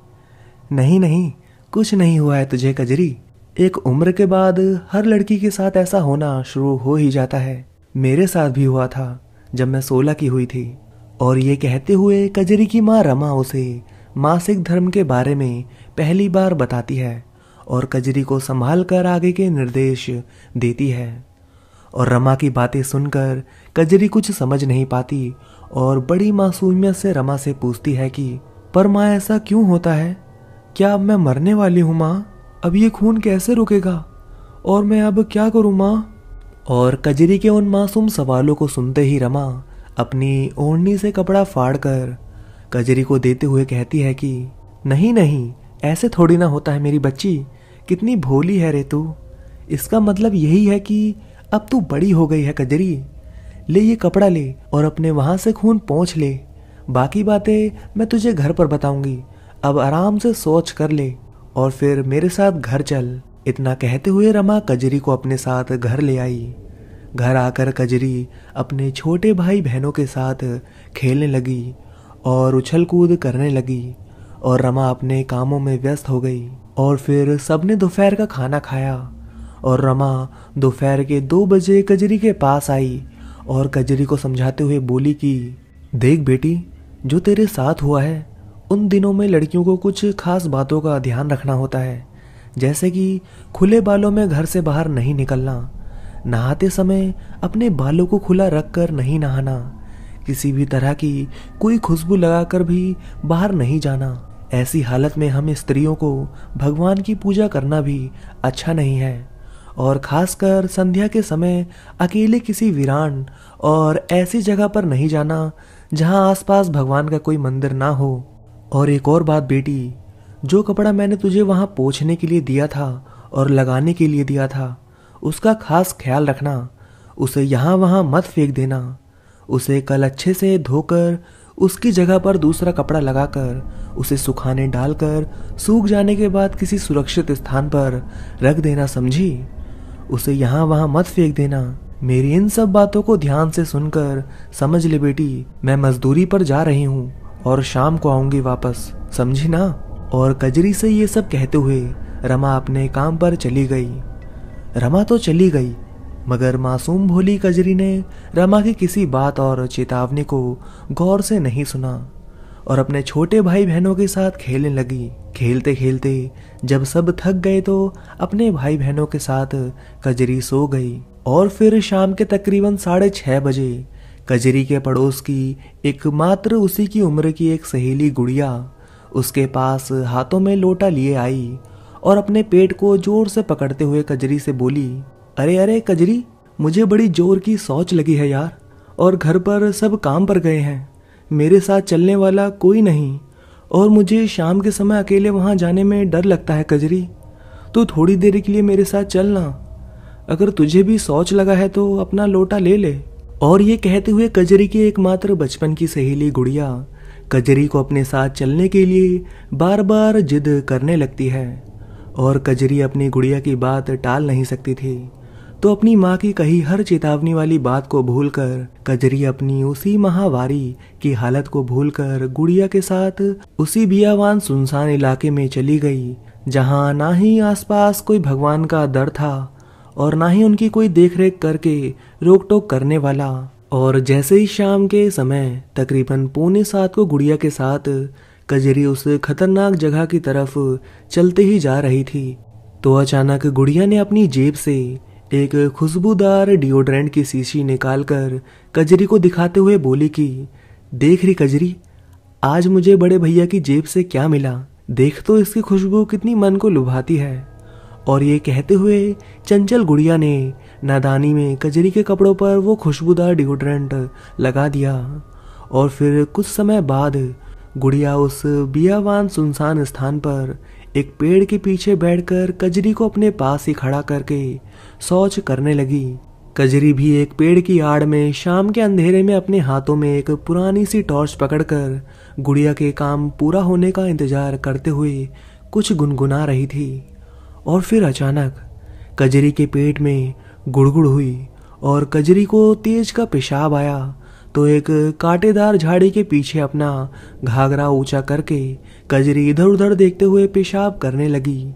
नहीं, कुछ नहीं हुआ है तुझे कजरी। एक उम्र के बाद हर लड़की के साथ ऐसा होना शुरू हो ही जाता है। मेरे साथ भी हुआ था जब मैं 16 की हुई थी। और ये कहते हुए कजरी की माँ रमा उसे मासिक धर्म के बारे में पहली बार बताती है और कजरी को संभाल कर आगे के निर्देश देती है। और रमा की बातें सुनकर कजरी कुछ समझ नहीं पाती और बड़ी मासूमियत से रमा से पूछती है कि पर माँ ऐसा क्यों होता है? क्या अब मैं मरने वाली हूँ माँ? अब ये खून कैसे रुकेगा और मैं अब क्या करूँ माँ? और कजरी के उन मासूम सवालों को सुनते ही रमा अपनी ओढ़नी से कपड़ा फाड़कर कजरी को देते हुए कहती है कि नहीं, ऐसे थोड़ी ना होता है मेरी बच्ची, कितनी भोली है रे तू। इसका मतलब यही है कि अब तू बड़ी हो गई है कजरी। ले ये कपड़ा ले और अपने वहां से खून पोंछ ले, बाकी बातें मैं तुझे घर पर बताऊंगी। अब आराम से सोच कर ले और फिर मेरे साथ घर चल। इतना कहते हुए रमा कजरी को अपने साथ घर ले आई। घर आकर कजरी अपने छोटे भाई बहनों के साथ खेलने लगी और उछल कूद करने लगी और रमा अपने कामों में व्यस्त हो गई। और फिर सबने दोपहर का खाना खाया और रमा दोपहर के 2 बजे कजरी के पास आई और कजरी को समझाते हुए बोली कि देख बेटी, जो तेरे साथ हुआ है उन दिनों में लड़कियों को कुछ खास बातों का ध्यान रखना होता है, जैसे कि खुले बालों में घर से बाहर नहीं निकलना, नहाते समय अपने बालों को खुला रखकर नहीं नहाना, किसी भी तरह की कोई खुशबू लगाकर भी बाहर नहीं जाना। ऐसी हालत में हम स्त्रियों को भगवान की पूजा करना भी अच्छा नहीं है और खासकर संध्या के समय अकेले किसी वीरान और ऐसी जगह पर नहीं जाना जहां आसपास भगवान का कोई मंदिर ना हो। और एक और बात बेटी, जो कपड़ा मैंने तुझे वहां पोंछने के लिए दिया था और लगाने के लिए दिया था उसका खास ख्याल रखना, उसे यहाँ वहाँ मत फेंक देना। उसे कल अच्छे से धोकर उसकी जगह पर दूसरा कपड़ा लगाकर उसे सुखाने डालकर सूख जाने के बाद किसी सुरक्षित स्थान पर रख देना, समझी? उसे यहाँ वहाँ मत फेंक देना। मेरी इन सब बातों को ध्यान से सुनकर समझ ले बेटी, मैं मजदूरी पर जा रही हूँ और शाम को आऊंगी वापस, समझी ना? और कजरी से ये सब कहते हुए रमा अपने काम पर चली गई। रमा तो चली गई मगर मासूम भोली कजरी ने रमा की किसी बात और चेतावनी को गौर से नहीं सुना और अपने छोटे भाई बहनों के साथ खेलने लगी। खेलते खेलते जब सब थक गए तो अपने भाई बहनों के साथ कजरी सो गई। और फिर शाम के तकरीबन 6:30 बजे कजरी के पड़ोस की एकमात्र उसी की उम्र की एक सहेली गुड़िया उसके पास हाथों में लोटा लिए आई और अपने पेट को जोर से पकड़ते हुए कजरी से बोली, अरे कजरी, मुझे बड़ी जोर की शौच लगी है यार, और घर पर सब काम पर गए हैं, मेरे साथ चलने वाला कोई नहीं और मुझे शाम के समय अकेले वहां जाने में डर लगता है कजरी, तो थोड़ी देर के लिए मेरे साथ चलना। अगर तुझे भी शौच लगा है तो अपना लोटा ले ले। और ये कहते हुए कजरी की एकमात्र बचपन की सहेली गुड़िया कजरी को अपने साथ चलने के लिए बार बार जिद करने लगती है और कजरी अपनी गुड़िया की बात टाल नहीं सकती थी। तो अपनी माँ की कही हर चेतावनी वाली बात को भूलकर कजरी अपनी उसी माहवारी की हालत को भूलकर गुड़िया के साथ उसी बियावान सुनसान इलाके में चली गई, जहाँ ना ही आसपास कोई भगवान का दर था और ना ही उनकी कोई देखरेख करके रोक टोक करने वाला। और जैसे ही शाम के समय तकरीबन 6:45 को गुड़िया के साथ कजरी उस खतरनाक जगह की तरफ चलते ही जा रही थी, तो अचानक गुड़िया ने अपनी जेब से एक खुशबूदार डिओड्रेंट की शीशी निकालकर कजरी को दिखाते हुए बोली कि देख रही कजरी, आज मुझे बड़े भैया की जेब से क्या मिला, देख तो इसकी खुशबू कितनी मन को लुभाती है। और ये कहते हुए चंचल गुड़िया ने नादानी में कजरी के कपड़ों पर वो खुशबूदार डिओड्रेंट लगा दिया। और फिर कुछ समय बाद गुड़िया उस बियावान सुनसान स्थान पर एक पेड़ के पीछे बैठकर कजरी को अपने पास ही खड़ा करके शौच करने लगी। कजरी भी एक पेड़ की आड़ में शाम के अंधेरे में अपने हाथों में एक पुरानी सी टॉर्च पकड़कर गुड़िया के काम पूरा होने का इंतजार करते हुए कुछ गुनगुना रही थी। और फिर अचानक कजरी के पेट में गुड़गुड़ हुई और कजरी को तेज का पेशाब आया, तो एक कांटेदार झाड़ी के पीछे अपना घाघरा ऊंचा करके कजरी इधर उधर देखते हुए पेशाब करने लगी।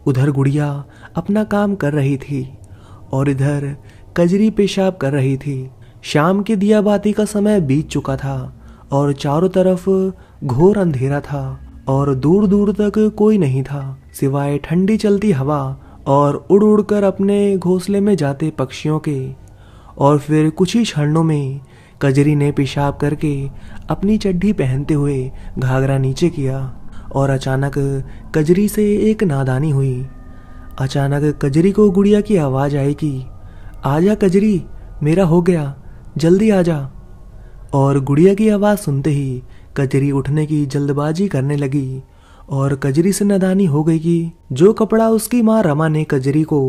उधर गुड़िया अपना काम कर रही थी और इधर कजरी पेशाब कर रही थी। शाम के दिया बाती का समय बीत चुका था और चारों तरफ घोर अंधेरा था और दूर दूर तक कोई नहीं था सिवाय ठंडी चलती हवा और उड़ उड़ कर अपने घोंसले में जाते पक्षियों के। और फिर कुछ ही क्षणों में कजरी ने पेशाब करके अपनी चड्ढी पहनते हुए घाघरा नीचे किया और अचानक कजरी से एक नादानी हुई। अचानक कजरी को गुड़िया की आवाज़ आई कि आजा कजरी, मेरा हो गया, जल्दी आजा। और गुड़िया की आवाज़ सुनते ही कजरी उठने की जल्दबाजी करने लगी और कजरी से नादानी हो गई कि जो कपड़ा उसकी माँ रमा ने कजरी को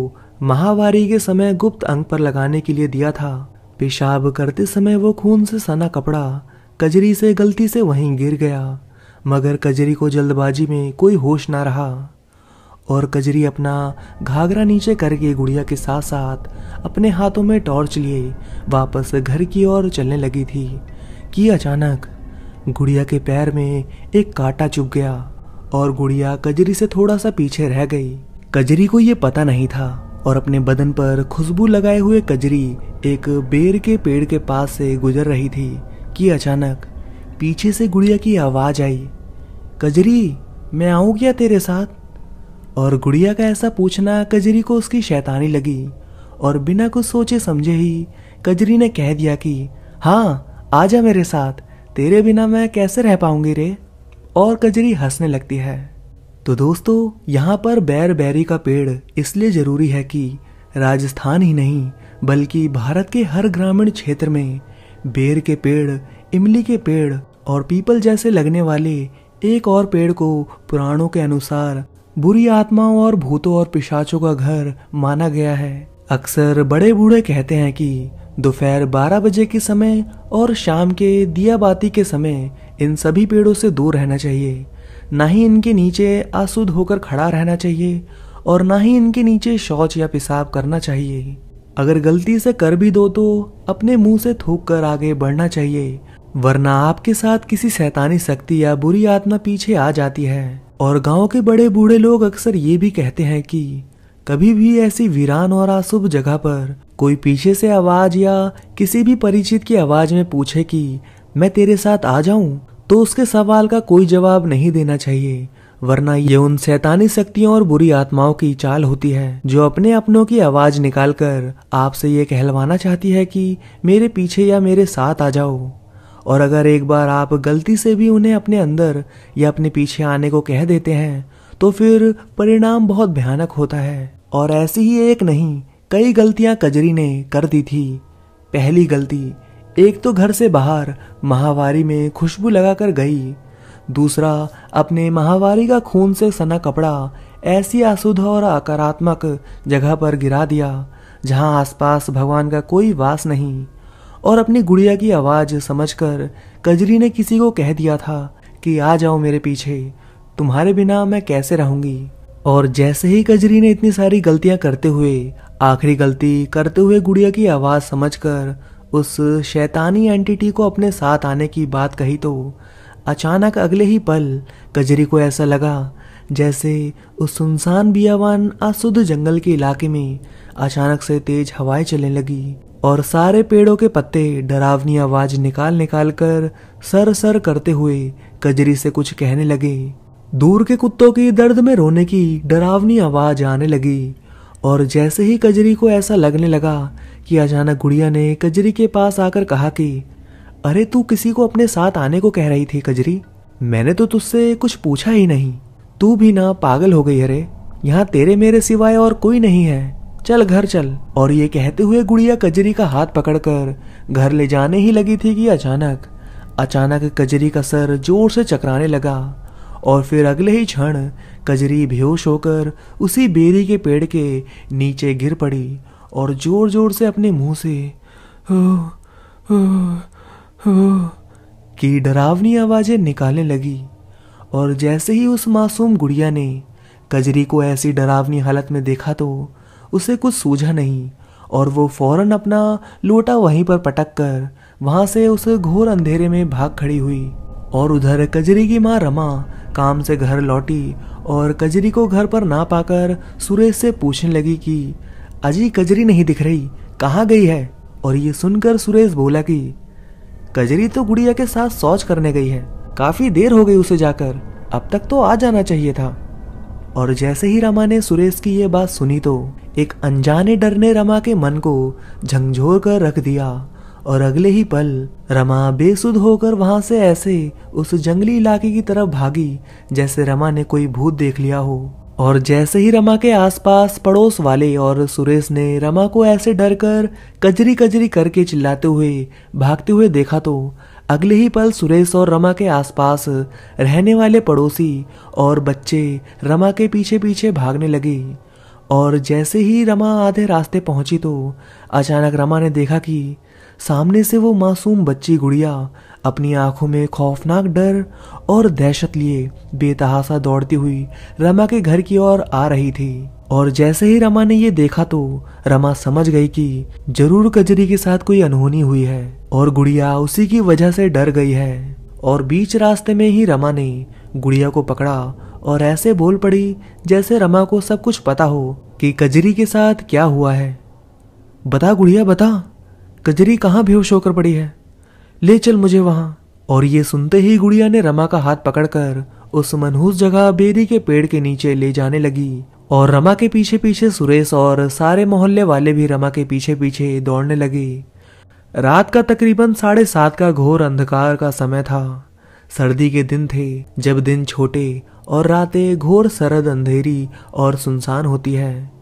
माहवारी के समय गुप्त अंग पर लगाने के लिए दिया था, पेशाब करते समय वो खून से सना कपड़ा कजरी से गलती से वहीं गिर गया। मगर कजरी को जल्दबाजी में कोई होश ना रहा और कजरी अपना घाघरा नीचे करके गुड़िया के साथ साथ अपने हाथों में टॉर्च लिए वापस घर की ओर चलने लगी थी कि अचानक गुड़िया के पैर में एक कांटा चुभ गया और गुड़िया कजरी से थोड़ा सा पीछे रह गई। कजरी को ये पता नहीं था और अपने बदन पर खुशबू लगाए हुए कजरी एक बेर के पेड़ के पास से गुजर रही थी कि अचानक पीछे से गुड़िया की आवाज आई, कजरी मैं आऊं क्या तेरे साथ? और गुड़िया का ऐसा पूछना कजरी को उसकी शैतानी लगी और बिना कुछ सोचे समझे ही कजरी ने कह दिया कि हाँ आजा मेरे साथ, तेरे बिना मैं कैसे रह पाऊंगी रे। और कजरी हंसने लगती है। तो दोस्तों, यहाँ पर बैरबेरी का पेड़ इसलिए जरूरी है कि राजस्थान ही नहीं बल्कि भारत के हर ग्रामीण क्षेत्र में बेर के पेड़, इमली के पेड़ और पीपल जैसे लगने वाले एक और पेड़ को पुराणों के अनुसार बुरी आत्माओं और भूतों और पिशाचों का घर माना गया है। अक्सर बड़े बूढ़े कहते हैं कि दोपहर 12 बजे के समय और शाम के दिया बाती के समय इन सभी पेड़ों से दूर रहना चाहिए, ना ही इनके नीचे आसुद होकर खड़ा रहना चाहिए और ना ही इनके नीचे शौच या पेशाब करना चाहिए। अगर गलती से कर भी दो तो अपने मुंह से थूक कर आगे बढ़ना चाहिए, वरना आपके साथ किसी शैतानी शक्ति या बुरी आत्मा पीछे आ जाती है। और गांव के बड़े बूढ़े लोग अक्सर ये भी कहते हैं कि कभी भी ऐसी वीरान और अशुभ जगह पर कोई पीछे से आवाज या किसी भी परिचित की आवाज में पूछे कि मैं तेरे साथ आ जाऊं, तो उसके सवाल का कोई जवाब नहीं देना चाहिए, वरना ये उन शैतानी शक्तियों और बुरी आत्माओं की चाल होती है जो अपने अपनों की आवाज निकालकर आपसे ये कहलवाना चाहती है कि मेरे पीछे या मेरे साथ आ जाओ। और अगर एक बार आप गलती से भी उन्हें अपने अंदर या अपने पीछे आने को कह देते हैं तो फिर परिणाम बहुत भयानक होता है। और ऐसी ही एक नहीं कई गलतियां कजरी ने कर दी थी। पहली गलती, एक तो घर से बाहर माहवारी में खुशबू लगाकर गई। दूसरा, अपने माहवारी का खून से सना कपड़ा ऐसी अशुद्ध और अकारात्मक जगह पर गिरा दिया जहां आसपास भगवान का कोई वास नहीं। और अपनी गुड़िया की आवाज समझकर कजरी ने किसी को कह दिया था कि आ जाओ मेरे पीछे, तुम्हारे बिना मैं कैसे रहूंगी। और जैसे ही कजरी ने इतनी सारी गलतियां करते हुए आखिरी गलती करते हुए गुड़िया की आवाज समझकर उस शैतानी एंटिटी को अपने साथ आने की बात कही तो अचानक अगले ही पल कजरी को ऐसा लगा जैसे उस सुनसान बियावान अशुद्ध जंगल के इलाके में अचानक से तेज हवाएं चलने लगी और सारे पेड़ों के पत्ते डरावनी आवाज निकाल निकाल कर सर सर करते हुए कजरी से कुछ कहने लगे। दूर के कुत्तों की दर्द में रोने की डरावनी आवाज आने लगी और जैसे ही कजरी को ऐसा लगने लगा कि अचानक गुड़िया ने कजरी के पास आकर कहा कि अरे तू किसी को अपने साथ आने को कह रही थी कजरी, मैंने तो तुझसे कुछ पूछा ही नहीं, तू भी ना पागल हो गई। अरे यहाँ तेरे मेरे सिवाय और कोई नहीं है, चल घर चल। और ये कहते हुए गुड़िया कजरी का हाथ पकड़कर घर ले जाने ही लगी थी कि अचानक कजरी का सर जोर से चकराने लगा और फिर अगले ही क्षण कजरी बेहोश होकर उसी बेरी के पेड़ के नीचे गिर पड़ी और जोर जोर से अपने मुंह से की डरावनी आवाजें निकालने लगी। और जैसे ही उस मासूम गुड़िया ने कजरी को ऐसी डरावनी हालत में देखा तो उसे कुछ सूझा नहीं और वो फौरन अपना लोटा वहीं पर पटक कर वहां से उस घोर अंधेरे में भाग खड़ी हुई। और उधर कजरी की माँ रमा काम से घर लौटी और कजरी को घर पर ना पाकर सुरेश से पूछने लगी कि अजी कजरी नहीं दिख रही, कहाँ गई है। और ये सुनकर सुरेश बोला कि कजरी तो गुड़िया के साथ शौच करने गई है, काफी देर हो गई उसे जाकर, अब तक तो आ जाना चाहिए था। और जैसे ही रमा ने सुरेश की ये बात सुनी तो एक अनजाने डर ने रमा के मन को झंझोर कर रख दिया और अगले ही पल रमा बेसुध होकर वहां से ऐसे उस जंगली इलाके की तरफ भागी जैसे रमा ने कोई भूत देख लिया हो। और जैसे ही रमा के आसपास पड़ोस वाले और सुरेश ने रमा को ऐसे डर कर कजरी कजरी करके चिल्लाते हुए भागते हुए देखा तो अगले ही पल सुरेश और रमा के आसपास रहने वाले पड़ोसी और बच्चे रमा के पीछे पीछे भागने लगे। और जैसे ही रमा आधे रास्ते पहुंची तो अचानक रमा ने देखा कि सामने से वो मासूम बच्ची गुड़िया अपनी आंखों में खौफनाक डर और दहशत लिए बेतहासा दौड़ती हुई रमा के घर की ओर आ रही थी। और जैसे ही रमा ने ये देखा तो रमा समझ गई कि जरूर कजरी के साथ कोई अनहोनी हुई है और गुड़िया उसी की वजह से डर गई है। और बीच रास्ते में ही रमा ने गुड़िया को पकड़ा और ऐसे बोल पड़ी जैसे रमा को सब कुछ पता हो कि कजरी के साथ क्या हुआ है। बता गुड़िया बता, कजरी कहाँ बेहोश होकर पड़ी है, ले चल मुझे वहां। और ये सुनते ही गुड़िया ने रमा का हाथ पकड़कर उस मनहूस जगह बेरी के पेड़ के नीचे ले जाने लगी। और रमा के पीछे पीछे सुरेश और सारे मोहल्ले वाले भी रमा के पीछे पीछे दौड़ने लगे। रात का तकरीबन 7:30 का घोर अंधकार का समय था। सर्दी के दिन थे जब दिन छोटे और रातें घोर सरद अंधेरी और सुनसान होती है।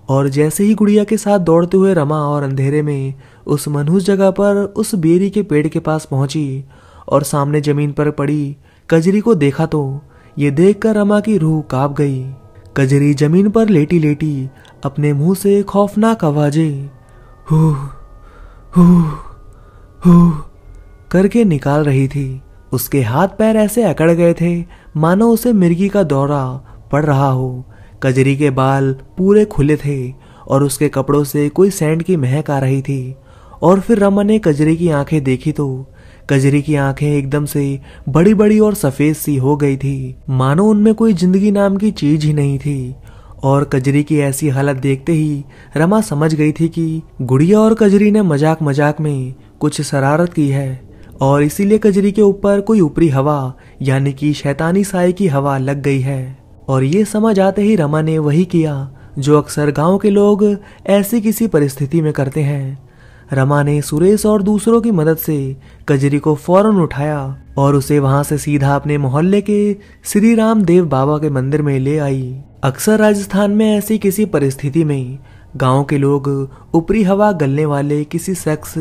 और जैसे ही गुड़िया के साथ दौड़ते हुए रमा और अंधेरे में उस मनहूस जगह पर उस बेरी के पेड़ के पास पहुंची और सामने जमीन पर पड़ी कजरी को देखा तो ये देखकर रमा की रूह कांप गई। कजरी जमीन पर लेटी लेटी अपने मुंह से खौफनाक आवाजें हू हू हू करके निकाल रही थी। उसके हाथ पैर ऐसे अकड़ गए थे मानो उसे मिर्गी का दौरा पड़ रहा हो। कजरी के बाल पूरे खुले थे और उसके कपड़ों से कोई सैंड की महक आ रही थी। और फिर रमा ने कजरी की आंखें देखी तो कजरी की आंखें एकदम से बड़ी बड़ी और सफेद सी हो गई थी, मानो उनमें कोई जिंदगी नाम की चीज ही नहीं थी। और कजरी की ऐसी हालत देखते ही रमा समझ गई थी कि गुड़िया और कजरी ने मजाक मजाक में कुछ शरारत की है और इसीलिए कजरी के ऊपर कोई ऊपरी हवा यानी कि शैतानी साए की हवा लग गई है। और ये समझ आते ही रमा ने वही किया जो अक्सर गांव के लोग ऐसी किसी परिस्थिति में करते हैं। रमा ने सुरेश और दूसरों की मदद से कजरी को फौरन उठाया और उसे वहां से सीधा अपने मोहल्ले के श्री राम देव बाबा के मंदिर में ले आई। अक्सर राजस्थान में ऐसी किसी परिस्थिति में गांव के लोग ऊपरी हवा गलने वाले किसी शख्स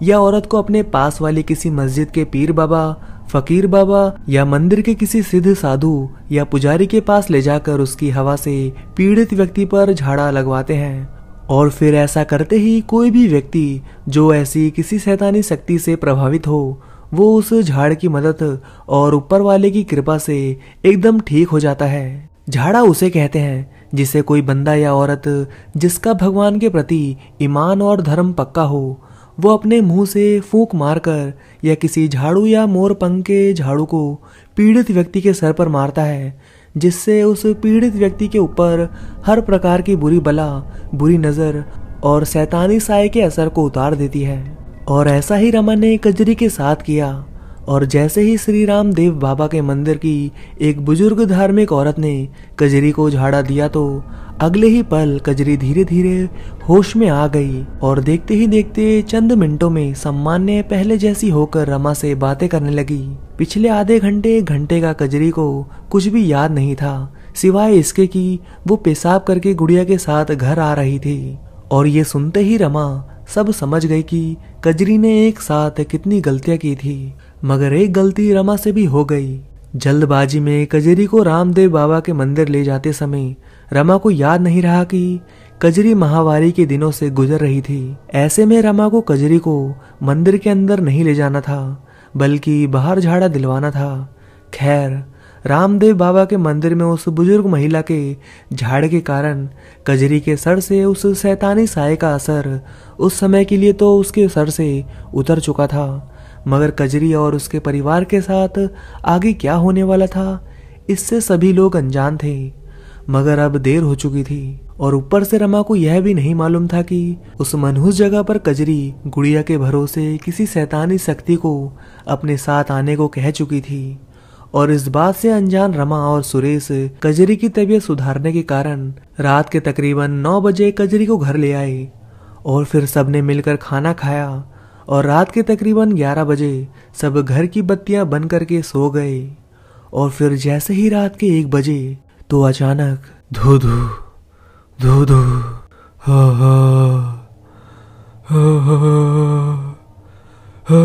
या औरत को अपने पास वाली किसी मस्जिद के पीर बाबा, फकीर बाबा या मंदिर के किसी सिद्ध साधु या पुजारी के पास ले जाकर उसकी हवा से पीड़ित व्यक्ति पर झाड़ा लगवाते हैं और फिर ऐसा करते ही कोई भी व्यक्ति जो ऐसी किसी शैतानी शक्ति से प्रभावित हो वो उस झाड़ की मदद और ऊपर वाले की कृपा से एकदम ठीक हो जाता है। झाड़ा उसे कहते हैं जिसे कोई बंदा या औरत जिसका भगवान के प्रति ईमान और धर्म पक्का हो वो अपने मुंह से फूंक मारकर या किसी झाड़ू या मोर पंख के झाड़ू को पीड़ित व्यक्ति के सर पर मारता है, जिससे उस पीड़ित व्यक्ति के ऊपर हर प्रकार की बुरी बला, बुरी नज़र और शैतानी साए के असर को उतार देती है। और ऐसा ही रमा ने कजरी के साथ किया। और जैसे ही श्री राम देव बाबा के मंदिर की एक बुजुर्ग धार्मिक औरत ने कजरी को झाड़ा दिया तो अगले ही पल कजरी धीरे धीरे होश में आ गई और देखते ही देखते चंद मिनटों में सामान्य पहले जैसी होकर रमा से बातें करने लगी। पिछले आधे घंटे का कजरी को कुछ भी याद नहीं था सिवाय इसके कि वो पेशाब करके गुड़िया के साथ घर आ रही थी। और ये सुनते ही रमा सब समझ गई कि कजरी ने एक साथ कितनी गलतियां की थी, मगर एक गलती रमा से भी हो गई। जल्दबाजी में कजरी को रामदेव बाबा के मंदिर ले जाते समय रमा को याद नहीं रहा कि कजरी महावारी के दिनों से गुजर रही थी। ऐसे में रमा को कजरी को मंदिर के अंदर नहीं ले जाना था बल्कि बाहर झाड़ा दिलवाना था। खैर रामदेव बाबा के मंदिर में उस बुजुर्ग महिला के झाड़ के कारण कजरी के सर से उस शैतानी साए का असर उस समय के लिए तो उसके सर से उतर चुका था, मगर कजरी और उसके परिवार के साथ आगे क्या होने वाला था इससे सभी लोग अनजान थे। मगर अब देर हो चुकी थी और ऊपर से रमा को यह भी नहीं मालूम था कि उस मनहूस जगह पर कजरी गुड़िया के भरोसे किसी शैतानी शक्ति को अपने साथ आने को कह चुकी थी। और इस बात से अनजान रमा और सुरेश कजरी की तबीयत सुधारने के कारण रात के तकरीबन 9 बजे कजरी को घर ले आए और फिर सबने मिलकर खाना खाया और रात के तकरीबन 11 बजे सब घर की बत्तियां बंद करके सो गए। और फिर जैसे ही रात के 1 बजे तो अचानक धू धू धू धू हा हा हा हा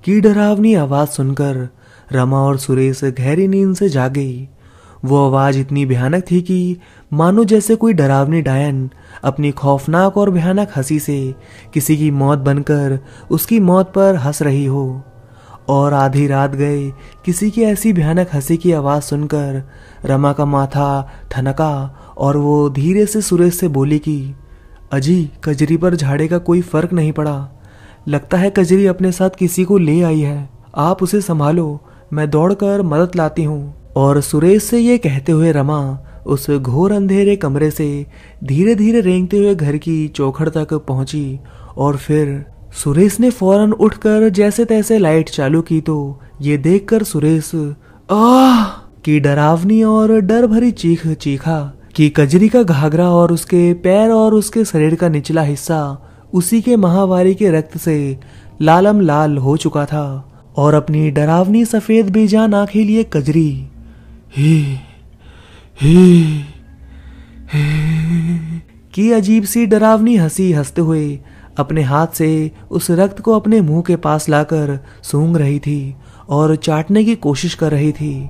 की डरावनी आवाज सुनकर रमा और सुरेश गहरी नींद से जागे। वो आवाज इतनी भयानक थी कि मानो जैसे कोई डरावनी डायन अपनी खौफनाक और भयानक हंसी से किसी की मौत बनकर उसकी मौत पर हंस रही हो। और आधी रात गए किसी की ऐसी भयानक हंसी की आवाज सुनकर रमा का माथा ठनका और वो धीरे से सुरेश से बोली कि अजी कजरी पर झाड़े का कोई फर्क नहीं पड़ा, लगता है कजरी अपने साथ किसी को ले आई है, आप उसे संभालो, मैं दौड़कर मदद लाती हूँ। और सुरेश से ये कहते हुए रमा उस घोर अंधेरे कमरे से धीरे धीरे रेंगते हुए घर की चौखट तक पहुंची। और फिर सुरेश ने फौरन उठकर जैसे तैसे लाइट चालू की तो ये देखकर सुरेश आह की डरावनी और डर भरी चीख चीखा कि कजरी का घाघरा और उसके पैर और उसके शरीर का निचला हिस्सा उसी के महावारी के रक्त से लालम लाल हो चुका था। और अपनी डरावनी सफेद बेजान आंखें लिए कजरी ही की अजीब सी डरावनी हंसी हंसते हुए अपने हाथ से उस रक्त को अपने मुंह के पास लाकर सूंघ रही थी और चाटने की कोशिश कर रही थी।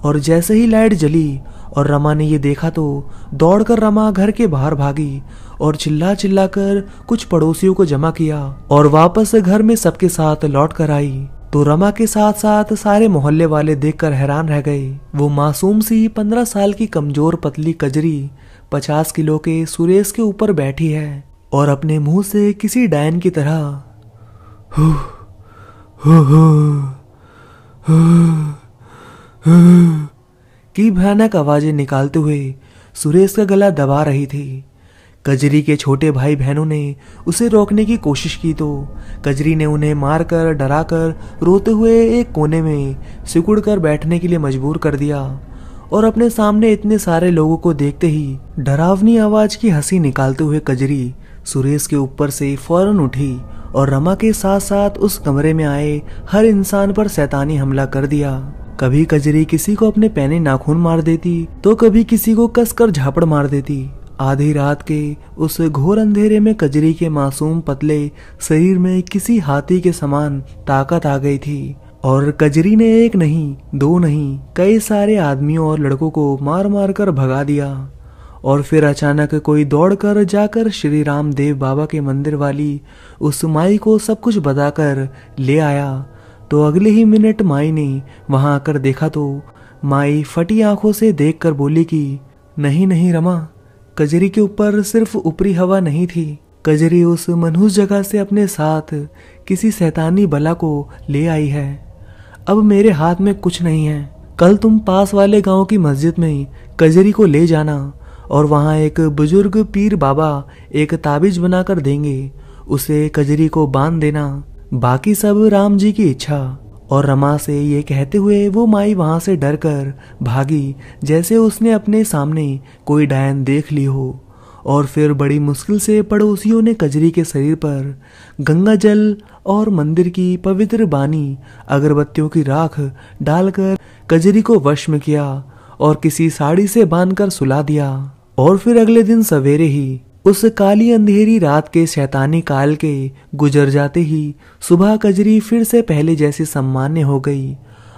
और जैसे ही लाइट जली और रमा ने ये देखा तो दौड़कर रमा घर के बाहर भागी और चिल्ला चिल्ला कर कुछ पड़ोसियों को जमा किया और वापस घर में सबके साथ लौट कर आई। तो रमा के साथ साथ सारे मोहल्ले वाले देखकर हैरान रह गए। वो मासूम सी 15 साल की कमजोर पतली कजरी 50 किलो के सुरेश के ऊपर बैठी है और अपने मुंह से किसी डायन की तरह हु हु हु हु की भयानक आवाजें निकालते हुए सुरेश का गला दबा रही थी। कजरी के छोटे भाई बहनों ने उसे रोकने की कोशिश की तो कजरी ने उन्हें मारकर डराकर रोते हुए एक कोने में सिकुड़ कर बैठने के लिए मजबूर कर दिया। और अपने सामने इतने सारे लोगों को देखते ही डरावनी आवाज की हंसी निकालते हुए कजरी सुरेश के ऊपर से फौरन उठी और रमा के साथ साथ उस कमरे में आए हर इंसान पर शैतानी हमला कर दिया। कभी कजरी किसी को अपने पैने नाखून मार देती तो कभी किसी को कसकर झापड़ मार देती। आधी रात के उस घोर अंधेरे में कजरी के मासूम पतले शरीर में किसी हाथी के समान ताकत आ गई थी और कजरी ने एक नहीं दो नहीं कई सारे आदमियों और लड़कों को मार मार कर भगा दिया। और फिर अचानक कोई दौड़कर जाकर श्री रामदेव बाबा के मंदिर वाली उस माई को सब कुछ बताकर ले आया। तो अगले ही मिनट माई ने वहां आकर देखा तो माई फटी आंखों से देखकर बोली कि नहीं नहीं रमा, कजरी के ऊपर सिर्फ ऊपरी हवा नहीं थी, कजरी उस मनहूस जगह से अपने साथ किसी शैतानी बला को ले आई है। अब मेरे हाथ में कुछ नहीं है। कल तुम पास वाले गांव की मस्जिद में कजरी को ले जाना और वहां एक बुजुर्ग पीर बाबा एक ताबीज बनाकर देंगे, उसे कजरी को बांध देना, बाकी सब राम जी की इच्छा। और रमा से ये कहते हुए वो माई वहां से डर कर भागी, जैसे उसने अपने सामने कोई डायन देख ली हो। और फिर बड़ी मुश्किल से पड़ोसियों ने कजरी के शरीर पर गंगा जल और मंदिर की पवित्र बानी अगरबत्तियों की राख डालकर कजरी को वश में किया और किसी साड़ी से बांधकर सुला दिया। और फिर अगले दिन सवेरे ही उस काली अंधेरी रात के शैतानी काल के गुजर जाते ही सुबह कजरी फिर से पहले जैसी सामान्य हो गई।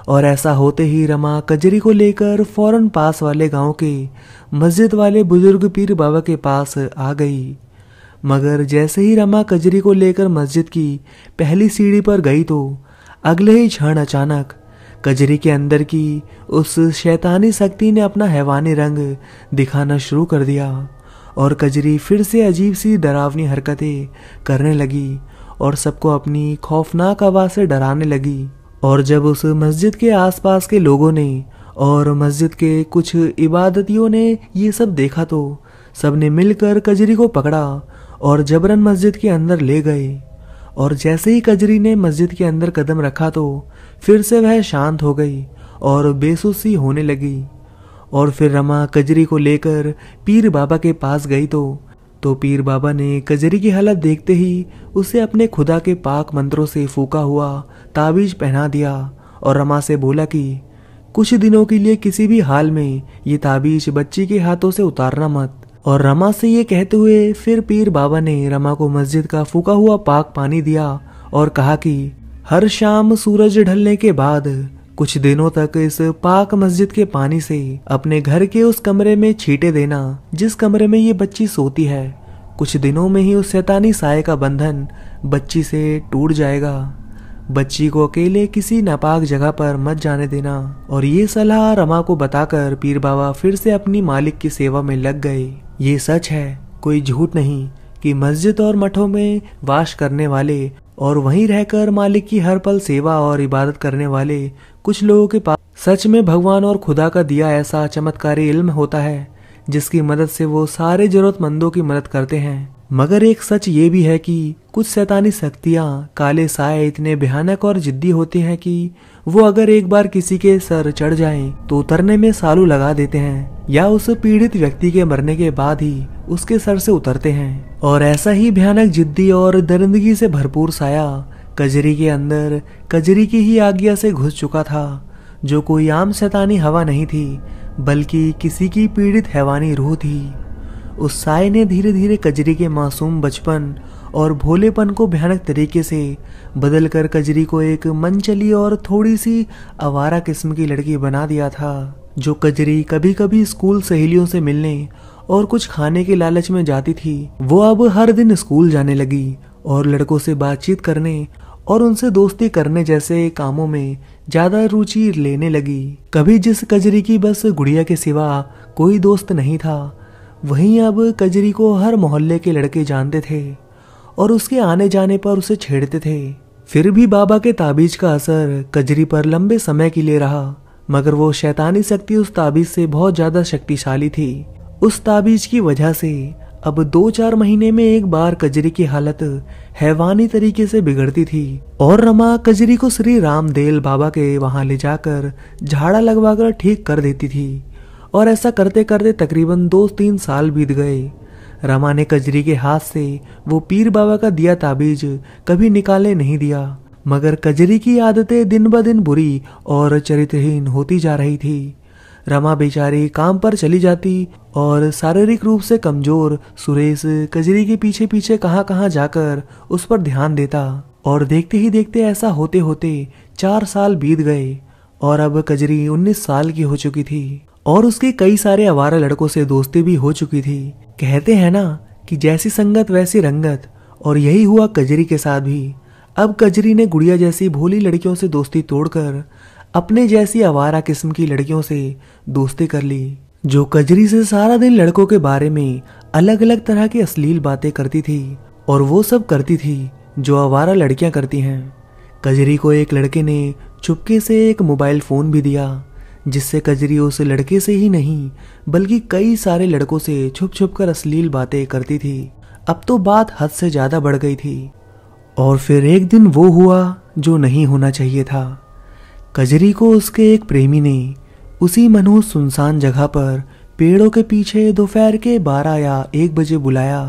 और ऐसा होते ही रमा कजरी को लेकर फौरन पास वाले गांव के मस्जिद वाले बुजुर्ग पीर बाबा के पास आ गई। मगर जैसे ही रमा कजरी को लेकर मस्जिद की पहली सीढ़ी पर गई तो अगले ही क्षण अचानक कजरी के अंदर की उस शैतानी शक्ति ने अपना हैवानी रंग दिखाना शुरू कर दिया और कजरी फिर से अजीब सी डरावनी हरकतें करने लगी और सबको अपनी खौफनाक आवाज से डराने लगी। और जब उस मस्जिद के आसपास के लोगों ने और मस्जिद के कुछ इबादतियों ने ये सब देखा तो सबने मिलकर कजरी को पकड़ा और जबरन मस्जिद के अंदर ले गए। और जैसे ही कजरी ने मस्जिद के अंदर कदम रखा तो फिर से वह शांत हो गई और बेसुसी होने लगी। और फिर रमा कजरी को लेकर पीर बाबा के पास गई तो पीर बाबा ने कजरी की हालत देखते ही उसे अपने खुदा के पाक मंत्रों से फूका हुआ ताबीज पहना दिया और रमा से बोला कि कुछ दिनों के लिए किसी भी हाल में ये ताबीज बच्ची के हाथों से उतारना मत। और रमा से ये कहते हुए फिर पीर बाबा ने रमा को मस्जिद का फूका हुआ पाक पानी दिया और कहा कि हर शाम सूरज ढलने के बाद कुछ दिनों तक इस पाक मस्जिद के पानी से अपने घर के उस कमरे में छींटे देना जिस कमरे में ये बच्ची सोती है। कुछ दिनों में ही उस शैतानी साये का बंधन बच्ची से टूट जाएगा। बच्ची को अकेले किसी नापाक जगह पर मत जाने देना। और ये सलाह रमा को बताकर पीर बाबा फिर से अपनी मालिक की सेवा में लग गए। ये सच है, कोई झूठ नहीं, कि मस्जिद और मठों में वास करने वाले और वहीं रहकर मालिक की हर पल सेवा और इबादत करने वाले कुछ लोगों के पास सच में भगवान और खुदा का दिया ऐसा चमत्कारी इल्म होता है जिसकी मदद से वो सारे जरूरतमंदों की मदद करते हैं। मगर एक सच ये भी है कि कुछ शैतानी शक्तियां काले साए इतने भयानक और जिद्दी होते हैं कि वो अगर एक बार किसी के सर चढ़ जाएं तो उतरने में सालों लगा देते हैं या उस पीड़ित व्यक्ति के मरने के बाद ही उसके सर से उतरते हैं। और ऐसा ही भयानक जिद्दी और दरिंदगी से भरपूर साया कजरी के अंदर कजरी की ही आज्ञा से घुस चुका था, जो कोई आम शैतानी हवा नहीं थी बल्कि किसी की पीड़ित हैवानी रूह थी। उस साए ने धीरे धीरे कजरी के मासूम बचपन और भोलेपन को भयानक तरीके से बदलकर कजरी को एक मनचली और थोड़ी सी आवारा किस्म की लड़की बना दिया था। जो कजरी कभी कभी स्कूल सहेलियों से मिलने और कुछ खाने के लालच में जाती थी, वो अब हर दिन स्कूल जाने लगी और लड़कों से बातचीत करने और उनसे दोस्ती करने जैसे कामों में ज्यादा रुचि लेने लगी। कभी जिस कजरी की बस गुड़िया के सिवा कोई दोस्त नहीं था, वहीं अब कजरी को हर मोहल्ले के लड़के जानते थे और उसके आने जाने पर उसे छेड़ते थे। फिर भी बाबा के ताबीज का असर कजरी पर लंबे समय के लिए रहा, मगर वो शैतानी शक्ति उस ताबीज से बहुत ज्यादा शक्तिशाली थी। उस ताबीज की वजह से अब 2-4 महीने में एक बार कजरी की हालत हैवानी तरीके से बिगड़ती थी और रमा कजरी को श्री रामदेव बाबा के वहां ले जाकर झाड़ा लगवाकर ठीक कर देती थी। और ऐसा करते करते तकरीबन 2-3 साल बीत गए। रमा ने कजरी के हाथ से वो पीर बाबा का दिया ताबीज कभी निकाले नहीं दिया, मगर कजरी की आदतें दिन ब दिन बुरी और चरित्रहीन होती जा रही थी। रमा बेचारी काम पर चली जाती और शारीरिक रूप से कमजोर सुरेश कजरी के पीछे पीछे कहां जाकर उस पर ध्यान देता। और देखते ही देखते ऐसा होते होते 4 साल बीत गए और अब कजरी 19 साल की हो चुकी थी और उसके कई सारे आवारा लड़कों से दोस्ती भी हो चुकी थी। कहते हैं ना कि जैसी संगत वैसी रंगत, और यही हुआ कजरी के साथ भी। अब कजरी ने गुड़िया जैसी भोली लड़कियों से दोस्ती तोड़कर अपने जैसी आवारा किस्म की लड़कियों से दोस्ती कर ली, जो कजरी से सारा दिन लड़कों के बारे में अलग अलग तरह की अश्लील बातें करती थी, और वो सब करती थी जो आवारा लड़कियां करती हैं। कजरी को एक लड़के ने चुपके से एक मोबाइल फोन भी दिया, जिससे कजरी उस लड़के से ही नहीं बल्कि कई सारे लड़कों से छुप छुप कर अश्लील बातें करती थी। अब तो बात हद से ज्यादा बढ़ गई थी, और फिर एक दिन वो हुआ जो नहीं होना चाहिए था। कजरी को उसके एक प्रेमी ने उसी मनहूस सुनसान जगह पर पेड़ों के पीछे दोपहर के 12 या 1 बजे बुलाया,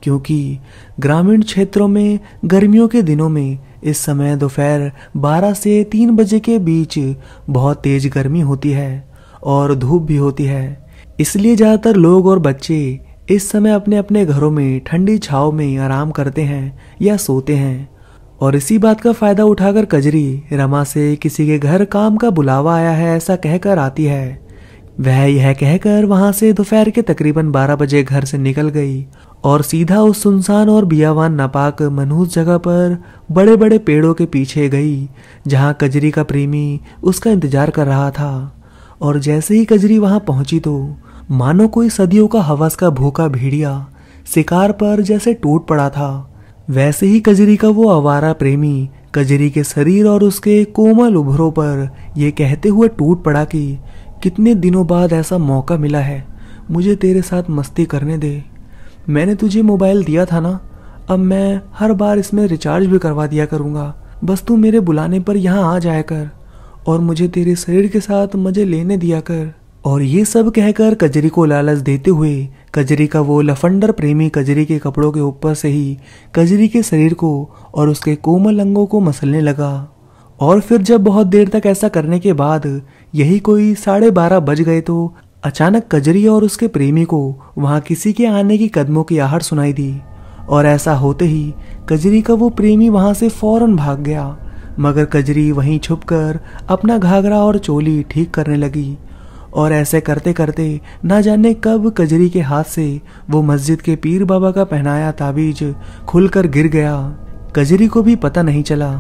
क्योंकि ग्रामीण क्षेत्रों में गर्मियों के दिनों में इस समय दोपहर 12 से 3 बजे के बीच बहुत तेज गर्मी होती है और धूप भी होती है। इसलिए ज़्यादातर लोग और बच्चे इस समय अपने अपने घरों में ठंडी छांव में आराम करते हैं या सोते हैं। और इसी बात का फायदा उठाकर कजरी रमा से किसी के घर काम का बुलावा आया है ऐसा कहकर आती है। वह यह कहकर वहां से दोपहर के तकरीबन 12 बजे घर से निकल गई और सीधा उस सुनसान और बियावान नापाक मनहूस जगह पर बड़े बड़े पेड़ों के पीछे गई, जहां कजरी का प्रेमी उसका इंतजार कर रहा था। और जैसे ही कजरी वहां पहुंची तो मानो कोई सदियों का हवस का भूखा भेड़िया शिकार पर जैसे टूट पड़ा था, वैसे ही कजरी का वो आवारा प्रेमी कजरी के शरीर और उसके कोमल उभरों पर ये कहते हुए टूट पड़ा कि कितने दिनों बाद ऐसा मौका मिला है, मुझे तेरे साथ मस्ती करने दे। मैंने तुझे मोबाइल दिया था ना, अब मैं हर बार इसमें रिचार्ज भी करवा दिया करूँगा, बस तू मेरे बुलाने पर यहाँ आ जाया कर और मुझे तेरे शरीर के साथ मजे लेने दिया कर। और ये सब कहकर कजरी को लालच देते हुए कजरी का वो लफंडर प्रेमी कजरी के कपड़ों के ऊपर से ही कजरी के शरीर को और उसके कोमल अंगों को मसलने लगा। और फिर जब बहुत देर तक ऐसा करने के बाद यही कोई 12:30 बज गए तो अचानक कजरी और उसके प्रेमी को वहां किसी के आने की कदमों की आहट सुनाई दी। और ऐसा होते ही कजरी का वो प्रेमी वहां से फौरन भाग गया, मगर कजरी वहीं छुपकर अपना घाघरा और चोली ठीक करने लगी। और ऐसे करते करते ना जाने कब कजरी के हाथ से वो मस्जिद के पीर बाबा का पहनाया ताबीज खुलकर गिर गया। कजरी को भी पता नहीं चला।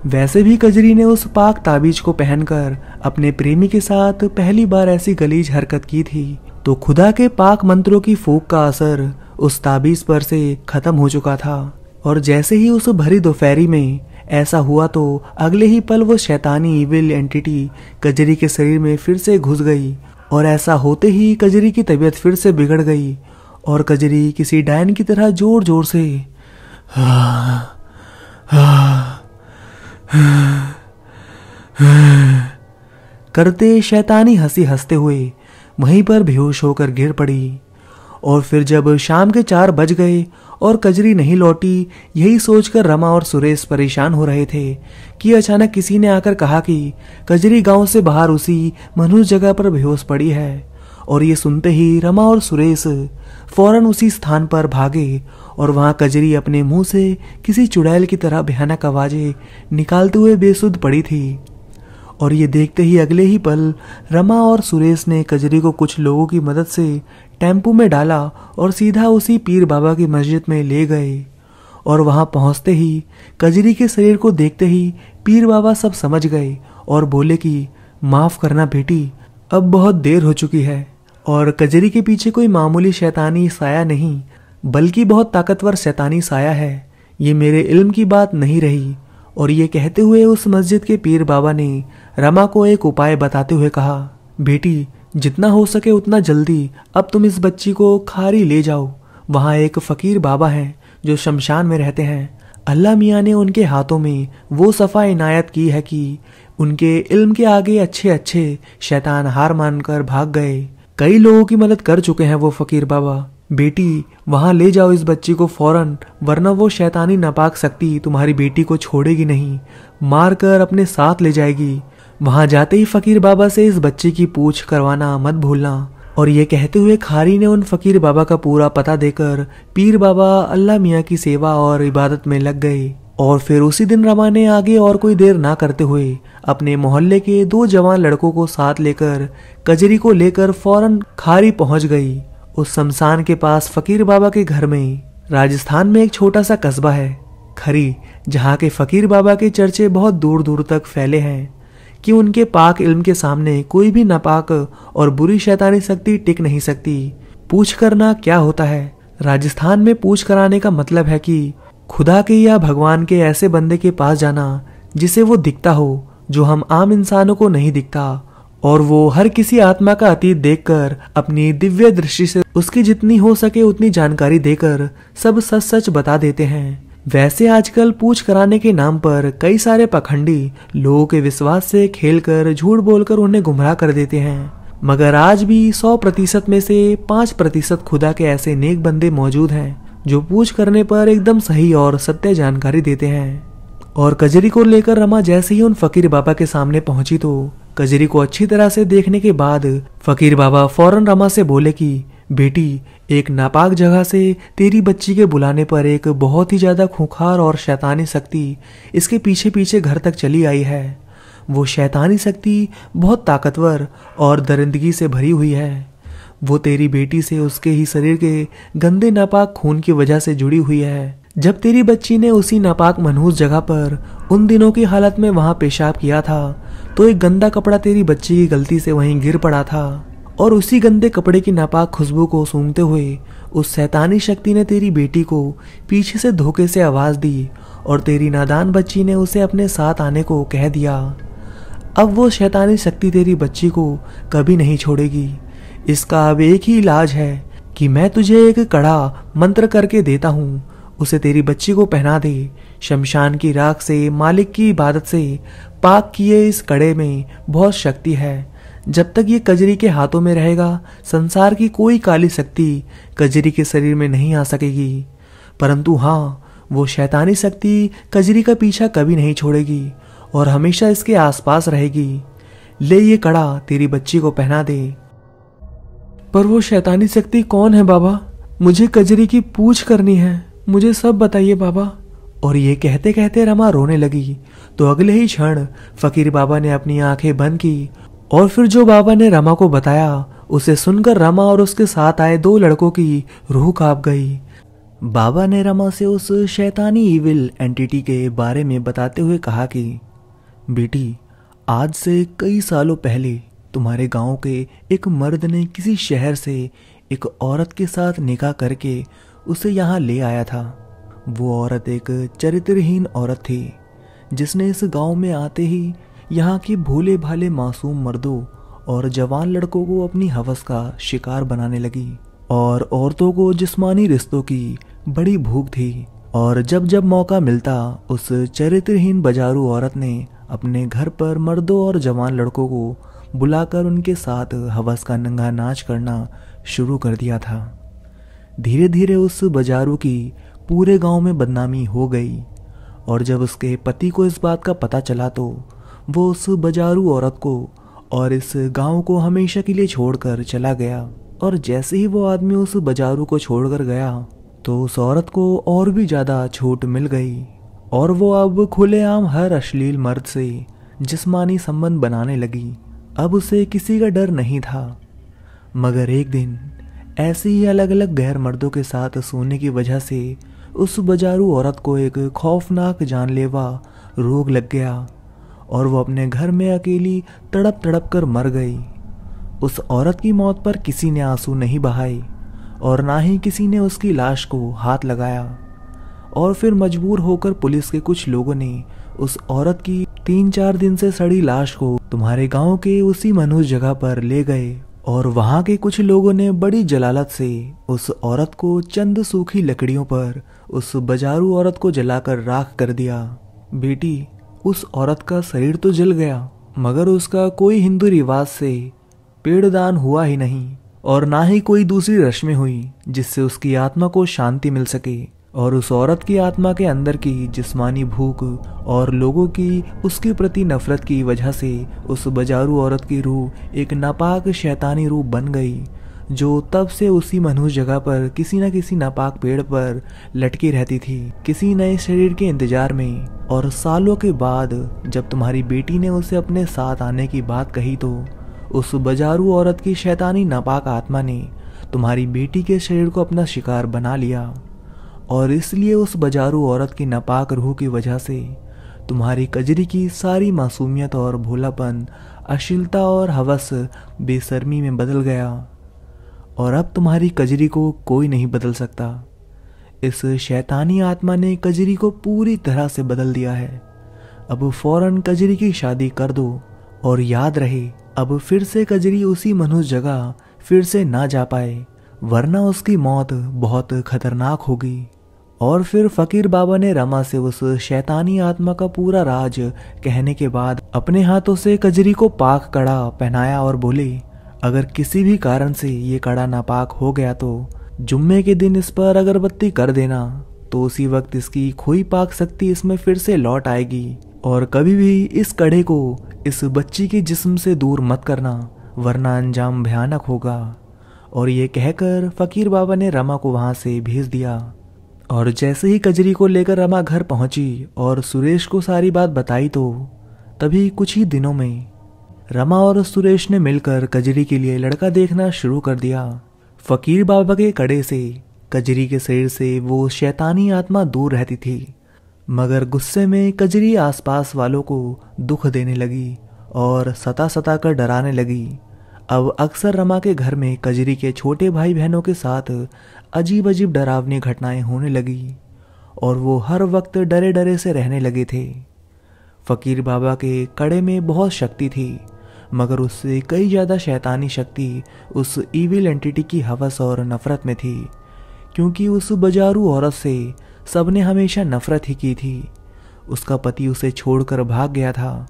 वैसे भी कजरी ने उस पाक ताबीज को पहनकर अपने प्रेमी के साथ पहली बार ऐसी गलीज हरकत की थी, तो खुदा के पाक मंत्रों की फूंक का असर उस ताबीज पर से खत्म हो चुका था। और जैसे ही उस भरी दोपहरी में ऐसा हुआ तो अगले ही पल वो शैतानी इविल एंटिटी कजरी के शरीर में फिर से घुस गई। और ऐसा होते ही कजरी की तबीयत फिर से बिगड़ गई और कजरी किसी डायन की तरह जोर जोर से करते शैतानी हंसी हंसते हुए वहीं पर बेहोश होकर गिर पड़ी। और फिर जब शाम के 4 बज गए और कजरी नहीं लौटी, यही सोचकर रमा और सुरेश परेशान हो रहे थे कि अचानक किसी ने आकर कहा कि कजरी गांव से बाहर उसी मनहूस जगह पर बेहोश पड़ी है। और ये सुनते ही रमा और सुरेश फौरन उसी स्थान पर भागे और वहां कजरी अपने मुंह से किसी चुड़ैल की तरह भयानक आवाजें निकालते हुए बेसुध पड़ी थी। और ये देखते ही अगले ही पल रमा और सुरेश ने कजरी को कुछ लोगों की मदद से टेम्पो में डाला और सीधा उसी पीर बाबा की मस्जिद में ले गए। और वहां पहुंचते ही कजरी के शरीर को देखते ही पीर बाबा सब समझ गए और बोले कि माफ करना बेटी, अब बहुत देर हो चुकी है। और कजरी के पीछे कोई मामूली शैतानी साया नहीं बल्कि बहुत ताकतवर शैतानी साया है, ये मेरे इल्म की बात नहीं रही। और ये कहते हुए उस मस्जिद के पीर बाबा ने रमा को एक उपाय बताते हुए कहा, बेटी जितना हो सके उतना जल्दी अब तुम इस बच्ची को खारी ले जाओ। वहाँ एक फकीर बाबा हैं जो शमशान में रहते हैं। अल्लाह मियाँ ने उनके हाथों में वो सफ़ा इनायत की है कि उनके इल्म के आगे अच्छे अच्छे शैतान हार मानकर भाग गए। कई लोगों की मदद कर चुके हैं वो फकीर बाबा। बेटी वहां ले जाओ इस बच्ची को फौरन, वरना वो शैतानी नापाक शक्ति तुम्हारी बेटी को छोड़ेगी नहीं, मार कर अपने साथ ले जाएगी। वहां जाते ही फकीर बाबा से इस बच्ची की पूछ करवाना मत भूलना। और ये कहते हुए खारी ने उन फकीर बाबा का पूरा पता देकर पीर बाबा अल्लाह मियाँ की सेवा और इबादत में लग गए। और फिर उसी दिन रमा ने आगे और कोई देर ना करते हुए अपने मोहल्ले के 2 जवान लड़कों को साथ लेकर कजरी को लेकर फौरन खारी पहुंच गई। उस शमशान के पास फकीर बाबा के घर में। राजस्थान में एक छोटा सा कस्बा है खरी, जहाँ के फकीर बाबा के चर्चे बहुत दूर दूर तक फैले हैं कि उनके पाक इल्म के सामने कोई भी नापाक और बुरी शैतानी शक्ति टिक नहीं सकती। पूछ करना क्या होता है? राजस्थान में पूछ कराने का मतलब है कि खुदा के या भगवान के ऐसे बंदे के पास जाना जिसे वो दिखता हो, जो हम आम इंसानों को नहीं दिखता, और वो हर किसी आत्मा का अतीत देखकर अपनी दिव्य दृष्टि से उसकी जितनी हो सके उतनी जानकारी देकर सब सच सच बता देते हैं। वैसे आजकल पूछ कराने के नाम पर कई सारे पखंडी लोगों के विश्वास से खेलकर झूठ बोलकर उन्हें गुमराह कर देते हैं, मगर आज भी 100% में से 5% खुदा के ऐसे नेक बंदे मौजूद हैं जो पूछ करने पर एकदम सही और सत्य जानकारी देते हैं। और कजरी को लेकर रमा जैसे ही उन फकीर बाबा के सामने पहुंची तो कजरी को अच्छी तरह से देखने के बाद फकीर बाबा फौरन रमा से बोले कि बेटी, एक नापाक जगह से तेरी बच्ची के बुलाने पर एक बहुत ही ज्यादा खूंखार और शैतानी शक्ति इसके पीछे पीछे घर तक चली आई है। वो शैतानी शक्ति बहुत ताकतवर और दरिंदगी से भरी हुई है। वो तेरी बेटी से उसके ही शरीर के गंदे नापाक खून की वजह से जुड़ी हुई है। जब तेरी बच्ची ने उसी नापाक मनहूस जगह पर उन दिनों की हालत में वहां पेशाब किया था तो एक गंदा कपड़ा तेरी बच्ची की गलती से वहीं गिर पड़ा था, और उसी गंदे कपड़े की नापाक खुशबू को सूंघते हुए उस शैतानी शक्ति ने तेरी बेटी को पीछे से धोखे से आवाज दी और तेरी नादान बच्ची ने उसे अपने साथ आने को कह दिया। अब वो शैतानी शक्ति तेरी बच्ची को कभी नहीं छोड़ेगी। इसका अब एक ही इलाज है कि मैं तुझे एक कड़ा मंत्र करके देता हूँ, उसे तेरी बच्ची को पहना दे। शमशान की राख से, मालिक की इबादत से पाक किए इस कड़े में बहुत शक्ति है। जब तक ये कजरी के हाथों में रहेगा, संसार की कोई काली शक्ति कजरी के शरीर में नहीं आ सकेगी। परंतु हाँ, वो शैतानी शक्ति कजरी का पीछा कभी नहीं छोड़ेगी और हमेशा इसके आसपास रहेगी। ले ये कड़ा तेरी बच्ची को पहना दे। पर वो शैतानी शक्ति कौन है बाबा? मुझे कजरी की पूछ करनी है, मुझे सब बताइए बाबा। और ये कहते कहते रमा रोने लगी तो अगले ही क्षण फकीर बाबा ने अपनी आंखें बंद की और फिर जो बाबा ने रमा को बताया उसे सुनकर रमा और उसके साथ आए 2 लड़कों की रूह कांप गई। बाबा ने रमा से उस शैतानी इविल एंटिटी के बारे में बताते हुए कहा कि बेटी, आज से कई सालों पहले तुम्हारे गांव के एक मर्द ने किसी शहर से एक औरत के साथ निकाह करके उसे यहाँ ले आया था। वो औरत एक चरित्रहीन औरत थी जिसने इस गांव में आते ही यहाँ के भोले भाले मासूम मर्दों और जवान लड़कों को अपनी हवस का शिकार बनाने लगी। और औरतों को जिस्मानी रिश्तों की बड़ी भूख थी और जब जब मौका मिलता उस चरित्रहीन बाजारू औरत ने अपने घर पर मर्दों और जवान लड़कों को बुलाकर उनके साथ हवस का नंगा नाच करना शुरू कर दिया था। धीरे धीरे उस बाजारू की पूरे गांव में बदनामी हो गई और जब उसके पति को इस बात का पता चला तो वो उस बाजारू औरत को और इस गांव को हमेशा के लिए छोड़कर चला गया। और जैसे ही वो आदमी उस बाजारू को छोड़कर गया तो उस औरत को और भी ज़्यादा छूट मिल गई और वो अब खुलेआम हर अश्लील मर्द से जिस्मानी संबंध बनाने लगी। अब उसे किसी का डर नहीं था। मगर एक दिन ऐसे ही अलग अलग गैर मर्दों के साथ सोने की वजह से उस बाजारू औरत को एक खौफनाक जानलेवा रोग लग गया और वो अपने घर में अकेली तड़प तड़प कर मर गई। उस औरत की मौत पर किसी ने आंसू नहीं बहाए और ना ही किसी ने उसकी लाश को हाथ लगाया। और फिर मजबूर होकर पुलिस के कुछ लोगों ने उस औरत की 3-4 दिन से सड़ी लाश को तुम्हारे गांव के उसी मनहूस जगह पर ले गए और वहां के कुछ लोगों ने बड़ी जलालत से उस औरत को चंद सूखी लकड़ियों पर उस बाजारू औरत को जलाकर राख कर दिया। बेटी, उस औरत का शरीर तो जल गया मगर उसका कोई हिंदू रिवाज से पेड़दान हुआ ही नहीं और ना ही कोई दूसरी रस्में हुई जिससे उसकी आत्मा को शांति मिल सके। और उस औरत की आत्मा के अंदर की जिस्मानी भूख और लोगों की उसके प्रति नफरत की वजह से उस बाजारू औरत की रूह एक नापाक शैतानी रूह बन गई जो तब से उसी मनहूस जगह पर किसी न किसी नापाक पेड़ पर लटकी रहती थी, किसी नए शरीर के इंतजार में। और सालों के बाद जब तुम्हारी बेटी ने उसे अपने साथ आने की बात कही तो उस बजारू औरत की शैतानी नापाक आत्मा ने तुम्हारी बेटी के शरीर को अपना शिकार बना लिया। और इसलिए उस बजारू औरत की नापाक रूह की वजह से तुम्हारी कजरी की सारी मासूमियत और भोलापन अश्लीलता और हवस बेशर्मी में बदल गया। और अब तुम्हारी कजरी को कोई नहीं बदल सकता। इस शैतानी आत्मा ने कजरी को पूरी तरह से बदल दिया है। अब फौरन कजरी की शादी कर दो और याद रहे, अब फिर से कजरी उसी मनहूस जगह फिर से ना जा पाए, वरना उसकी मौत बहुत खतरनाक होगी। और फिर फकीर बाबा ने रमा से उस शैतानी आत्मा का पूरा राज कहने के बाद अपने हाथों से कजरी को पाक कड़ा पहनाया और बोले, अगर किसी भी कारण से ये कड़ा नापाक हो गया तो जुम्मे के दिन इस पर अगरबत्ती कर देना, तो उसी वक्त इसकी खोई पाक शक्ति इसमें फिर से लौट आएगी। और कभी भी इस कड़े को इस बच्ची के जिस्म से दूर मत करना, वरना अंजाम भयानक होगा। और ये कहकर फकीर बाबा ने रमा को वहां से भेज दिया। और जैसे ही कजरी को लेकर रमा घर पहुंची और सुरेश को सारी बात बताई तो तभी कुछ ही दिनों में रमा और सुरेश ने मिलकर कजरी के लिए लड़का देखना शुरू कर दिया। फकीर बाबा के कड़े से कजरी के शरीर से वो शैतानी आत्मा दूर रहती थी, मगर गुस्से में कजरी आसपास वालों को दुख देने लगी और सता कर डराने लगी। अब अक्सर रमा के घर में कजरी के छोटे भाई बहनों के साथ अजीब अजीब डरावनी घटनाएं होने लगी और वो हर वक्त डरे डरे से रहने लगे थे। फकीर बाबा के कड़े में बहुत शक्ति थी, मगर उससे कई ज़्यादा शैतानी शक्ति उस ईविल एंटिटी की हवस और नफरत में थी, क्योंकि उस बजारू औरत से सबने हमेशा नफरत ही की थी। उसका पति उसे छोड़कर भाग गया था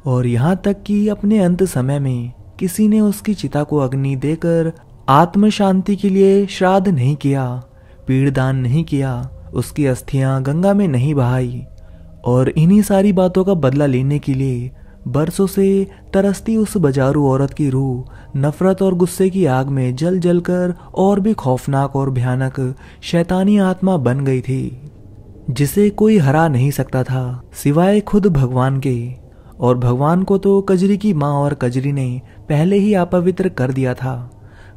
और यहाँ तक कि अपने अंत समय में किसी ने उसकी चिता को अग्नि देकर आत्म शांति के लिए श्राद्ध नहीं किया, पीड़दान नहीं किया, उसकी अस्थियां गंगा में नहीं बहाई। और इन्हीं सारी बातों का बदला लेने के लिए बरसों से तरसती उस बजारू औरत की रूह नफरत और गुस्से की आग में जल जल कर और भी खौफनाक और भयानक शैतानी आत्मा बन गई थी, जिसे कोई हरा नहीं सकता था सिवाय खुद भगवान के। और भगवान को तो कजरी की माँ और कजरी ने पहले ही अपवित्र कर दिया था।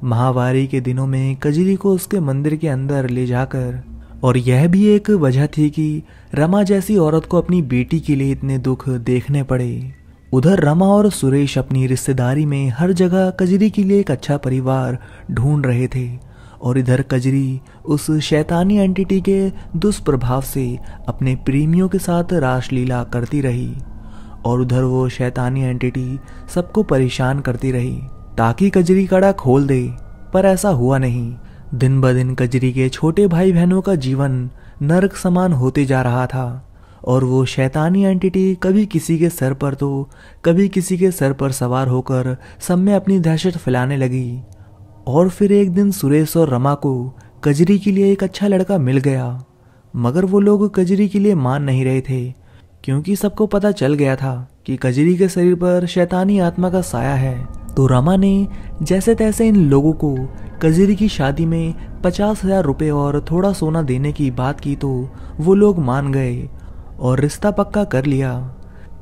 महावारी के दिनों में कजरी को उसके मंदिर के अंदर ले जाकर, और यह भी एक वजह थी कि रमा जैसी औरत को अपनी बेटी के लिए इतने दुख देखने पड़े। उधर रमा और सुरेश अपनी रिश्तेदारी में हर जगह कजरी के लिए एक अच्छा परिवार ढूंढ रहे थे, और इधर कजरी उस शैतानी एंटिटी के दुष्प्रभाव से अपने प्रेमियों के साथ रासलीला करती रही। और उधर वो शैतानी एंटिटी सबको परेशान करती रही ताकि कजरी कड़ा खोल दे, पर ऐसा हुआ नहीं। दिन ब दिन कजरी के छोटे भाई बहनों का जीवन नरक समान होते जा रहा था, और वो शैतानी एंटिटी कभी किसी के सर पर तो कभी किसी के सर पर सवार होकर सब में अपनी दहशत फैलाने लगी। और फिर एक दिन सुरेश और रमा को कजरी के लिए एक अच्छा लड़का मिल गया, मगर वो लोग कजरी के लिए मान नहीं रहे थे, क्योंकि सबको पता चल गया था कि कजरी के शरीर पर शैतानी आत्मा का साया है। तो रमा ने जैसे तैसे इन लोगों को कजरी की शादी में 50,000 रुपये और थोड़ा सोना देने की बात की तो वो लोग मान गए और रिश्ता पक्का कर लिया।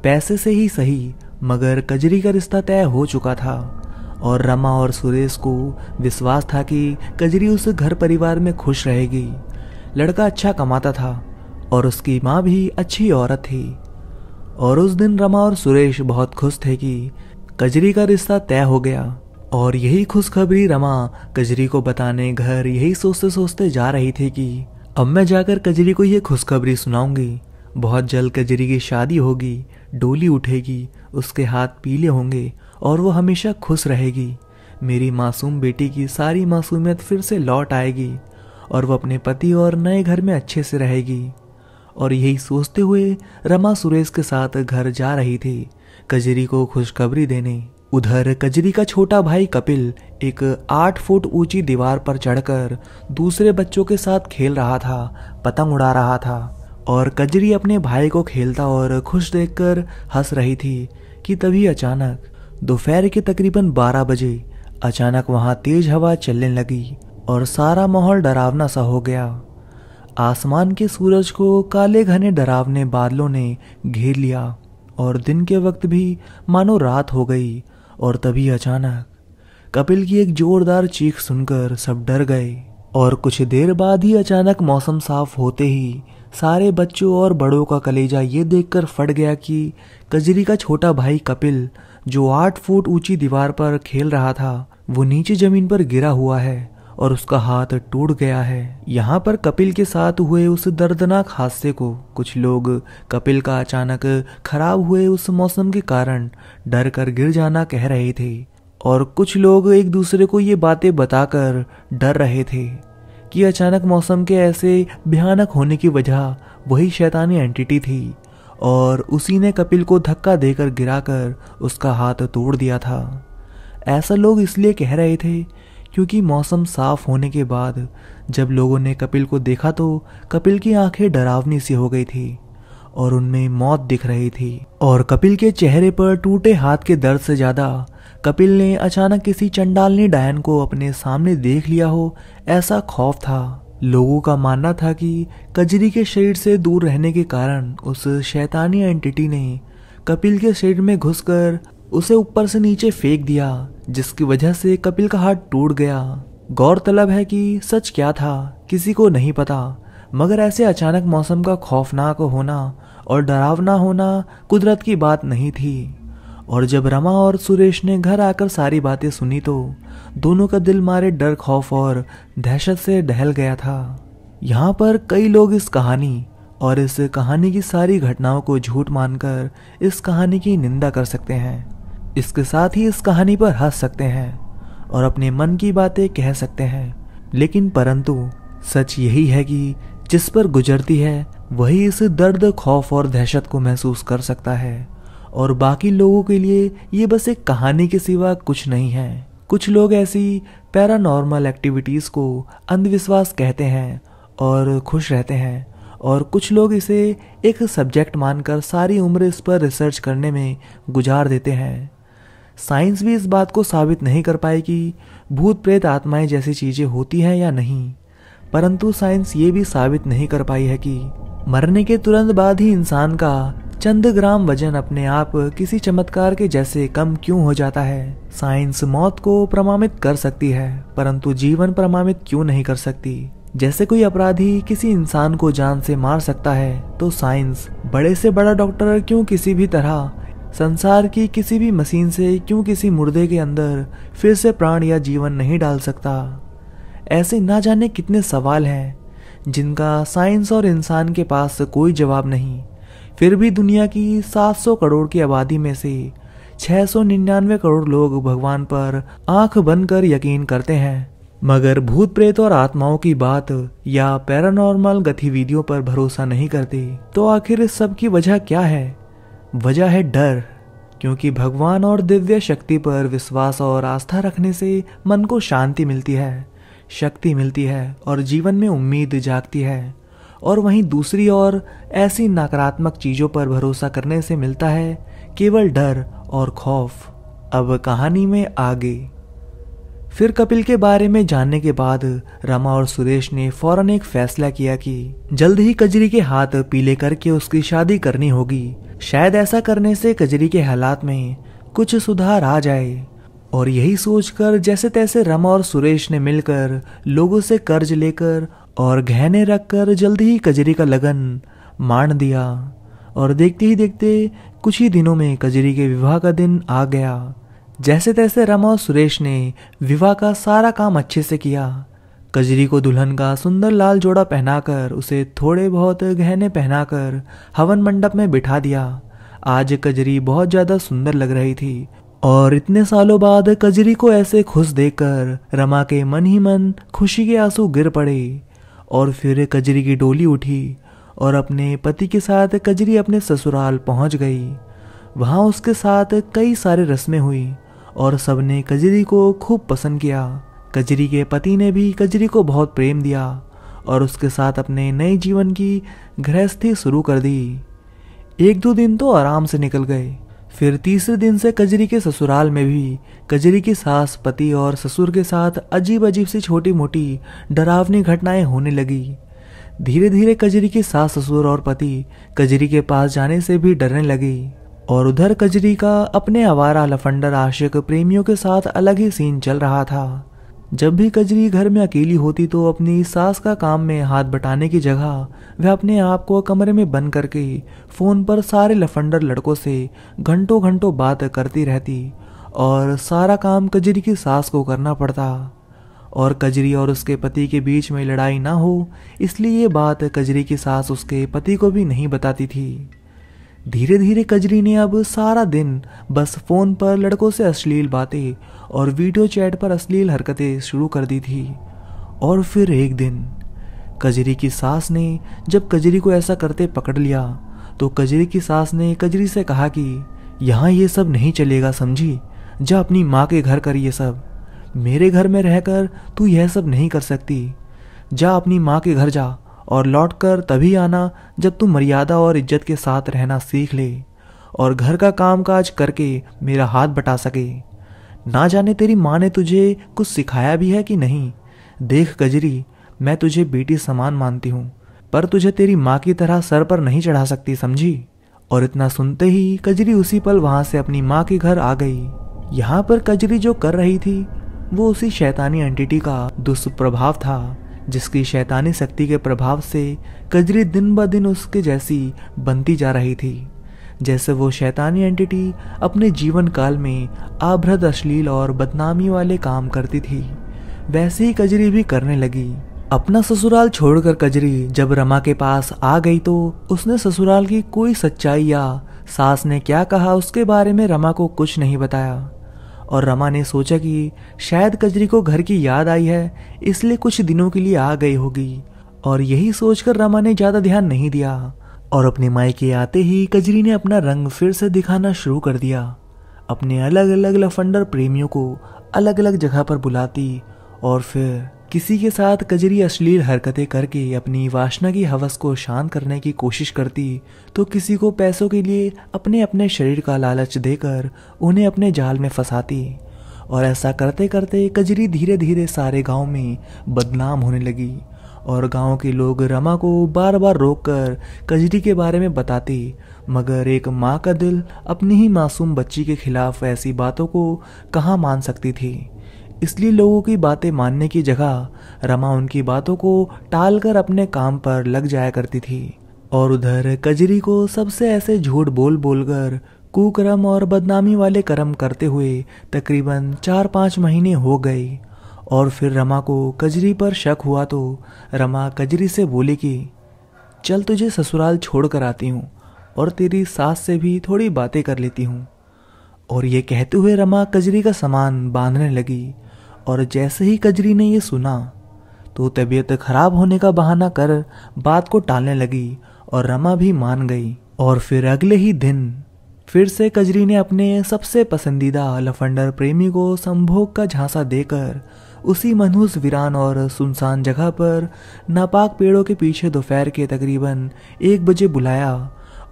पैसे से ही सही, मगर कजरी का रिश्ता तय हो चुका था। और रमा और सुरेश को विश्वास था कि कजरी उस घर परिवार में खुश रहेगी। लड़का अच्छा कमाता था और उसकी माँ भी अच्छी औरत थी। और उस दिन रमा और सुरेश बहुत खुश थे कि कजरी का रिश्ता तय हो गया। और यही खुशखबरी रमा कजरी को बताने घर यही सोचते सोचते जा रही थी कि अब मैं जाकर कजरी को ये खुशखबरी सुनाऊंगी। बहुत जल्द कजरी की शादी होगी, डोली उठेगी, उसके हाथ पीले होंगे और वो हमेशा खुश रहेगी। मेरी मासूम बेटी की सारी मासूमियत फिर से लौट आएगी और वो अपने पति और नए घर में अच्छे से रहेगी। और यही सोचते हुए रमा सुरेश के साथ घर जा रही थी कजरी को खुशखबरी देने। उधर कजरी का छोटा भाई कपिल एक 8 फुट ऊंची दीवार पर चढ़कर दूसरे बच्चों के साथ खेल रहा था, पतंग उड़ा रहा था। और कजरी अपने भाई को खेलता और खुश देखकर हंस रही थी कि तभी अचानक दोपहर के तकरीबन 12 बजे अचानक वहां तेज हवा चलने लगी और सारा माहौल डरावना सा हो गया। आसमान के सूरज को काले घने डरावने बादलों ने घेर लिया और दिन के वक्त भी मानो रात हो गई। और तभी अचानक कपिल की एक जोरदार चीख सुनकर सब डर गए और कुछ देर बाद ही अचानक मौसम साफ होते ही सारे बच्चों और बड़ों का कलेजा ये देखकर फट गया कि कजरी का छोटा भाई कपिल, जो 8 फुट ऊंची दीवार पर खेल रहा था, वो नीचे जमीन पर गिरा हुआ है और उसका हाथ टूट गया है। यहाँ पर कपिल के साथ हुए उस दर्दनाक हादसे को कुछ लोग कपिल का अचानक खराब हुए उस मौसम के कारण डर कर गिर जाना कह रहे थे और कुछ लोग एक दूसरे को ये बातें बताकर डर रहे थे कि अचानक मौसम के ऐसे भयानक होने की वजह वही शैतानी एंटिटी थी और उसी ने कपिल को धक्का देकर गिराकर उसका हाथ तोड़ दिया था। ऐसा लोग इसलिए कह रहे थे क्योंकि मौसम साफ होने के बाद जब लोगों ने कपिल को देखा तो कपिल की आंखें डरावनी सी हो गई थी और उनमें मौत दिख रही थी और कपिल के चेहरे पर टूटे हाथ के दर्द से ज्यादा कपिल ने अचानक किसी चंडालनी डायन को अपने सामने देख लिया हो, ऐसा खौफ था। लोगों का मानना था कि कजरी के शरीर से दूर रहने के कारण उस शैतानी एंटिटी ने कपिल के शरीर में घुसकर उसे ऊपर से नीचे फेंक दिया, जिसकी वजह से कपिल का हाथ टूट गया। गौरतलब है कि सच क्या था किसी को नहीं पता, मगर ऐसे अचानक मौसम का खौफनाक होना और डरावना होना कुदरत की बात नहीं थी। और जब रमा और सुरेश ने घर आकर सारी बातें सुनी तो दोनों का दिल मारे डर, खौफ और दहशत से दहल गया था। यहाँ पर कई लोग इस कहानी और इस कहानी की सारी घटनाओं को झूठ मानकर इस कहानी की निंदा कर सकते हैं। इसके साथ ही इस कहानी पर हंस सकते हैं और अपने मन की बातें कह सकते हैं, लेकिन परंतु सच यही है कि जिस पर गुजरती है वही इस दर्द, खौफ और दहशत को महसूस कर सकता है और बाकी लोगों के लिए ये बस एक कहानी के सिवा कुछ नहीं है। कुछ लोग ऐसी पैरानॉर्मल एक्टिविटीज़ को अंधविश्वास कहते हैं और खुश रहते हैं और कुछ लोग इसे एक सब्जेक्ट मानकर सारी उम्र इस पर रिसर्च करने में गुजार देते हैं। साइंस भी इस बात को साबित नहीं कर पाई कि भूत प्रेत आत्माएं जैसी चीज़ें होती हैं या नहीं, परंतु साइंस ये भी साबित नहीं कर पाई है कि मरने के तुरंत बाद ही इंसान का चंद ग्राम वजन अपने आप किसी चमत्कार के जैसे कम क्यों हो जाता है। साइंस मौत को प्रमाणित कर सकती है परंतु जीवन प्रमाणित क्यों नहीं कर सकती। जैसे कोई अपराधी किसी इंसान को जान से मार सकता है तो साइंस बड़े से बड़ा डॉक्टर क्यों किसी भी तरह संसार की किसी भी मशीन से क्यों किसी मुर्दे के अंदर फिर से प्राण या जीवन नहीं डाल सकता। ऐसे ना जाने कितने सवाल हैं जिनका साइंस और इंसान के पास कोई जवाब नहीं। फिर भी दुनिया की 700 करोड़ की आबादी में से 699 करोड़ लोग भगवान पर आंख बंद कर यकीन करते हैं, मगर भूत प्रेत और आत्माओं की बात या पैरानॉर्मल गतिविधियों पर भरोसा नहीं करते। तो आखिर इस सब की वजह क्या है? वजह है डर, क्योंकि भगवान और दिव्य शक्ति पर विश्वास और आस्था रखने से मन को शांति मिलती है, शक्ति मिलती है और जीवन में उम्मीद जागती है। और वहीं दूसरी ओर ऐसी नकारात्मक चीजों पर भरोसा करने से मिलता है केवल डर और खौफ। अब कहानी में आगे। फिर कपिल के बारे में जानने के बाद रमा और सुरेश ने फौरन एक फैसला किया कि जल्द ही कजरी के हाथ पीले करके उसकी शादी करनी होगी। शायद ऐसा करने से कजरी के हालात में कुछ सुधार आ जाए। और यही सोचकर जैसे तैसे रमा और सुरेश ने मिलकर लोगों से कर्ज लेकर और गहने रखकर जल्दी ही कजरी का लगन मान दिया। और देखते ही देखते कुछ ही दिनों में कजरी के विवाह का दिन आ गया। जैसे तैसे रमा और सुरेश ने विवाह का सारा काम अच्छे से किया। कजरी को दुल्हन का सुंदर लाल जोड़ा पहनाकर उसे थोड़े बहुत गहने पहनाकर हवन मंडप में बिठा दिया। आज कजरी बहुत ज्यादा सुंदर लग रही थी और इतने सालों बाद कजरी को ऐसे खुश देखकर रमा के मन ही मन खुशी के आंसू गिर पड़े। और फिर कजरी की डोली उठी और अपने पति के साथ कजरी अपने ससुराल पहुंच गई। वहां उसके साथ कई सारे रस्में हुई और सबने कजरी को खूब पसंद किया। कजरी के पति ने भी कजरी को बहुत प्रेम दिया और उसके साथ अपने नए जीवन की गृहस्थी शुरू कर दी। 1-2 दिन तो आराम से निकल गए। फिर तीसरे दिन से कजरी के ससुराल में भी कजरी की सास, पति और ससुर के साथ अजीब अजीब सी छोटी मोटी डरावनी घटनाएं होने लगी। धीरे धीरे कजरी की सास, ससुर और पति कजरी के पास जाने से भी डरने लगी। और उधर कजरी का अपने आवारा लफंडर आशिक प्रेमियों के साथ अलग ही सीन चल रहा था। जब भी कजरी घर में अकेली होती तो अपनी सास का काम में हाथ बटाने की जगह वह अपने आप को कमरे में बंद करके फोन पर सारे लफंडर लड़कों से घंटों घंटों बात करती रहती और सारा काम कजरी की सास को करना पड़ता। और कजरी और उसके पति के बीच में लड़ाई ना हो इसलिए ये बात कजरी की सास उसके पति को भी नहीं बताती थी। धीरे धीरे कजरी ने अब सारा दिन बस फोन पर लड़कों से अश्लील बातें और वीडियो चैट पर अश्लील हरकतें शुरू कर दी थी। और फिर एक दिन कजरी की सास ने जब कजरी को ऐसा करते पकड़ लिया तो कजरी की सास ने कजरी से कहा कि यहाँ ये सब नहीं चलेगा, समझी? जा अपनी माँ के घर कर ये सब, मेरे घर में रहकर तू यह सब नहीं कर सकती। जा अपनी माँ के घर जा और लौटकर तभी आना जब तू मर्यादा और इज्जत के साथ रहना सीख ले और घर का काम काज करके मेरा हाथ बटा सके। ना जाने तेरी माँ ने तुझे कुछ सिखाया भी है कि नहीं। देख कजरी, मैं तुझे बेटी समान मानती हूँ पर तुझे तेरी माँ की तरह सर पर नहीं चढ़ा सकती, समझी? और इतना सुनते ही कजरी उसी पल वहां से अपनी माँ के घर आ गई। यहाँ पर कजरी जो कर रही थी वो उसी शैतानी एंटिटी का दुष्प्रभाव था, जिसकी शैतानी शक्ति के प्रभाव से कजरी दिन ब दिन उसके जैसी बनती जा रही थी। जैसे वो शैतानी एंटिटी अपने जीवन काल में आभ्रद, अश्लील और बदनामी वाले काम करती थी, वैसे ही कजरी भी करने लगी। अपना ससुराल छोड़कर कजरी जब रमा के पास आ गई तो उसने ससुराल की कोई सच्चाई या सास ने क्या कहा उसके बारे में रमा को कुछ नहीं बताया। और रमा ने सोचा कि शायद कजरी को घर की याद आई है इसलिए कुछ दिनों के लिए आ गई होगी। और यही सोचकर रमा ने ज्यादा ध्यान नहीं दिया। और अपने मायके आते ही कजरी ने अपना रंग फिर से दिखाना शुरू कर दिया। अपने अलग अलग लफंडर प्रेमियों को अलग अलग जगह पर बुलाती और फिर किसी के साथ कजरी अश्लील हरकतें करके अपनी वासना की हवस को शांत करने की कोशिश करती तो किसी को पैसों के लिए अपने अपने शरीर का लालच देकर उन्हें अपने जाल में फंसाती। और ऐसा करते करते कजरी धीरे धीरे सारे गांव में बदनाम होने लगी और गांव के लोग रमा को बार बार रोककर कजरी के बारे में बताते, मगर एक माँ का दिल अपनी ही मासूम बच्ची के खिलाफ ऐसी बातों को कहाँ मान सकती थी। इसलिए लोगों की बातें मानने की जगह रमा उनकी बातों को टालकर अपने काम पर लग जाया करती थी। और उधर कजरी को सबसे ऐसे झूठ बोल बोलकर कुकर्म और बदनामी वाले कर्म करते हुए तकरीबन 4-5 महीने हो गए। और फिर रमा को कजरी पर शक हुआ तो रमा कजरी से बोली कि चल तुझे ससुराल छोड़ कर आती हूँ और तेरी सास से भी थोड़ी बातें कर लेती हूँ। और ये कहते हुए रमा कजरी का सामान बांधने लगी। और जैसे ही कजरी ने ये सुना तो तबीयत खराब होने का बहाना कर बात को टालने लगी और रमा भी मान गई। और फिर अगले ही दिन फिर से कजरी ने अपने सबसे पसंदीदा लफंडर प्रेमी को संभोग का झांसा देकर उसी मनहूस वीरान और सुनसान जगह पर नापाक पेड़ों के पीछे दोपहर के तकरीबन 1 बजे बुलाया।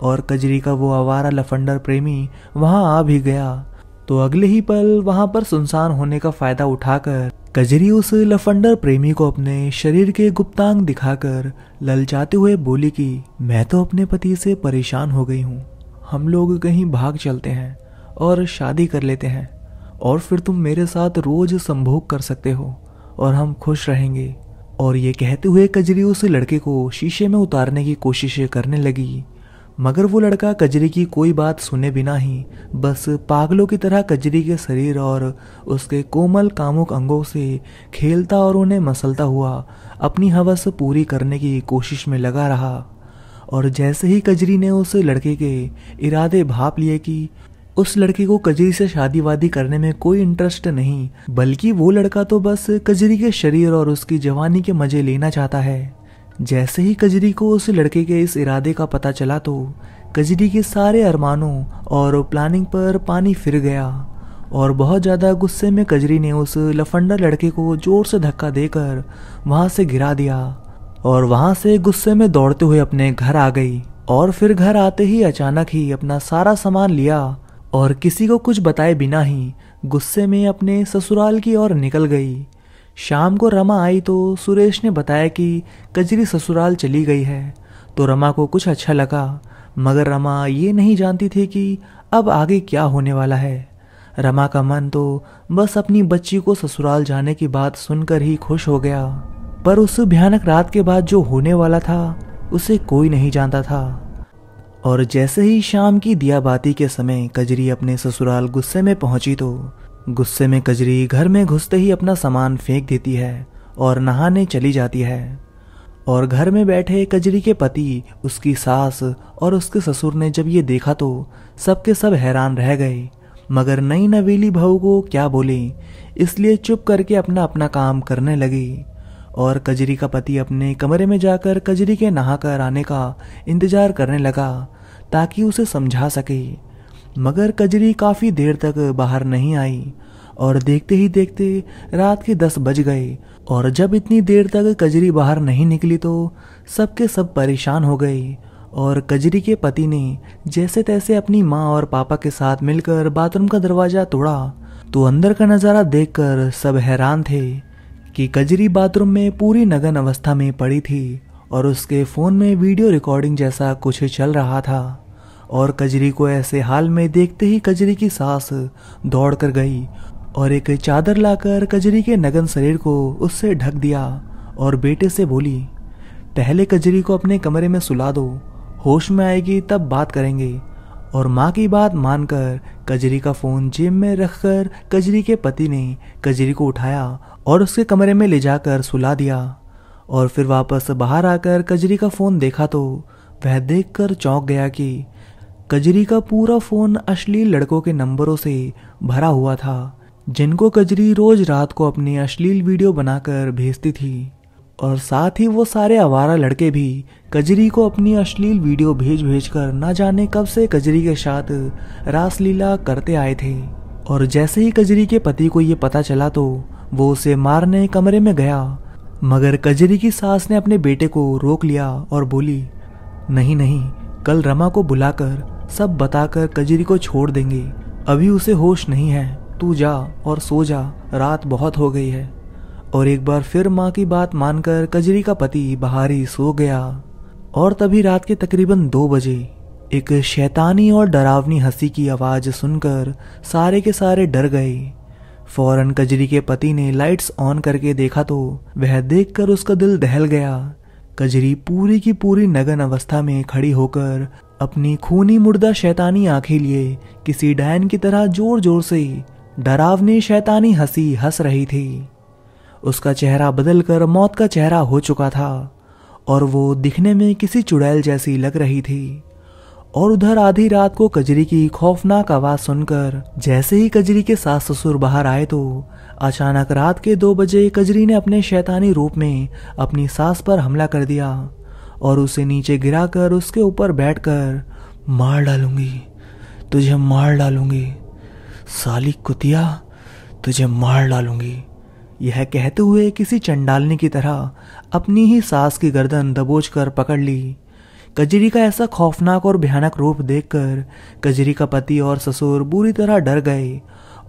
और कजरी का वो आवारा लफंडर प्रेमी वहां आ भी गया तो अगले ही पल वहां पर सुनसान होने का फायदा उठाकर कजरी उस लफंडर प्रेमी को अपने शरीर के गुप्तांग दिखाकर ललचाते हुए बोली कि मैं तो अपने पति से परेशान हो गई हूँ, हम लोग कहीं भाग चलते हैं और शादी कर लेते हैं और फिर तुम मेरे साथ रोज संभोग कर सकते हो और हम खुश रहेंगे। और ये कहते हुए कजरी उस लड़के को शीशे में उतारने की कोशिश करने लगी, मगर वो लड़का कजरी की कोई बात सुने बिना ही बस पागलों की तरह कजरी के शरीर और उसके कोमल कामुक अंगों से खेलता और उन्हें मसलता हुआ अपनी हवस पूरी करने की कोशिश में लगा रहा। और जैसे ही कजरी ने उस लड़के के इरादे भाप लिए कि उस लड़के को कजरी से शादी वादी करने में कोई इंटरेस्ट नहीं, बल्कि वो लड़का तो बस कजरी के शरीर और उसकी जवानी के मजे लेना चाहता है। जैसे ही कजरी को उस लड़के के इस इरादे का पता चला तो कजरी के सारे अरमानों और प्लानिंग पर पानी फिर गया। और बहुत ज़्यादा गुस्से में कजरी ने उस लफंडर लड़के को जोर से धक्का देकर वहाँ से गिरा दिया और वहाँ से गुस्से में दौड़ते हुए अपने घर आ गई। और फिर घर आते ही अचानक ही अपना सारा सामान लिया और किसी को कुछ बताए बिना ही गुस्से में अपने ससुराल की ओर निकल गई। शाम को रमा आई तो सुरेश ने बताया कि कजरी ससुराल चली गई है। तो रमा को कुछ अच्छा लगा, मगर रमा ये नहीं जानती थी कि अब आगे क्या होने वाला है। रमा का मन तो बस अपनी बच्ची को ससुराल जाने की बात सुनकर ही खुश हो गया, पर उस भयानक रात के बाद जो होने वाला था उसे कोई नहीं जानता था। और जैसे ही शाम की दियाबाती के समय कजरी अपने ससुराल गुस्से में पहुंची तो गुस्से में कजरी घर में घुसते ही अपना सामान फेंक देती है और नहाने चली जाती है। और घर में बैठे कजरी के पति, उसकी सास और उसके ससुर ने जब ये देखा तो सबके सब हैरान रह गए, मगर नई नवेली बहू को क्या बोले, इसलिए चुप करके अपना अपना काम करने लगी। और कजरी का पति अपने कमरे में जाकर कजरी के नहाकर आने का इंतजार करने लगा ताकि उसे समझा सके, मगर कजरी काफ़ी देर तक बाहर नहीं आई। और देखते ही देखते रात के 10 बज गए। और जब इतनी देर तक कजरी बाहर नहीं निकली तो सबके सब परेशान हो गए। और कजरी के पति ने जैसे तैसे अपनी माँ और पापा के साथ मिलकर बाथरूम का दरवाज़ा तोड़ा तो अंदर का नज़ारा देखकर सब हैरान थे कि कजरी बाथरूम में पूरी नग्न अवस्था में पड़ी थी और उसके फ़ोन में वीडियो रिकॉर्डिंग जैसा कुछ चल रहा था। और कजरी को ऐसे हाल में देखते ही कजरी की सास दौड़ कर गई और एक चादर लाकर कजरी के नग्न शरीर को उससे ढक दिया और बेटे से बोली, पहले कजरी को अपने कमरे में सुला दो, होश में आएगी तब बात करेंगे। और माँ की बात मानकर कजरी का फ़ोन जेब में रखकर कजरी के पति ने कजरी को उठाया और उसके कमरे में ले जाकर सुला दिया। और फिर वापस बाहर आकर कजरी का फ़ोन देखा तो वह देखकर चौंक गया कि कजरी का पूरा फ़ोन अश्लील लड़कों के नंबरों से भरा हुआ था, जिनको कजरी रोज रात को अपनी अश्लील वीडियो बनाकर भेजती थी। और साथ ही वो सारे आवारा लड़के भी कजरी को अपनी अश्लील वीडियो भेज कर ना जाने कब से कजरी के साथ रासलीला करते आए थे। और जैसे ही कजरी के पति को ये पता चला तो वो उसे मारने कमरे में गया, मगर कजरी की सास ने अपने बेटे को रोक लिया और बोली, नहीं नहीं, कल रमा को बुलाकर सब बताकर कजरी को छोड़ देंगे, अभी उसे होश नहीं है, तू जा और सो जा, रात बहुत हो गई है। और एक बार फिर माँ की बात मानकर कजरी का पति बाहर ही सो गया। और तभी रात के तकरीबन 2 बजे एक शैतानी और डरावनी हंसी की आवाज़ सुनकर सारे के सारे डर गए। फौरन कजरी के पति ने लाइट्स ऑन करके देखा तो वह देखकर उसका दिल दहल गया। कजरी पूरी की पूरी नग्न अवस्था में खड़ी होकर अपनी खूनी मुर्दा शैतानी आंखें लिए किसी डायन की तरह जोर जोर से डरावनी शैतानी हंसी हंस रही थी। उसका चेहरा बदलकर मौत का चेहरा हो चुका था और वो दिखने में किसी चुड़ैल जैसी लग रही थी। और उधर आधी रात को कजरी की खौफनाक आवाज सुनकर जैसे ही कजरी के सास ससुर बाहर आए तो अचानक रात के 2 बजे कजरी ने अपने शैतानी रूप में अपनी सास पर हमला कर दिया और उसे नीचे गिराकर उसके ऊपर बैठकर, मार डालूंगी तुझे, मार डालूंगी साली कुतिया, तुझे मार डालूंगी, यह कहते हुए किसी चंडालनी की तरह अपनी ही सास की गर्दन दबोच कर पकड़ ली। कजरी का ऐसा खौफनाक और भयानक रूप देखकर कजरी का पति और ससुर बुरी तरह डर गए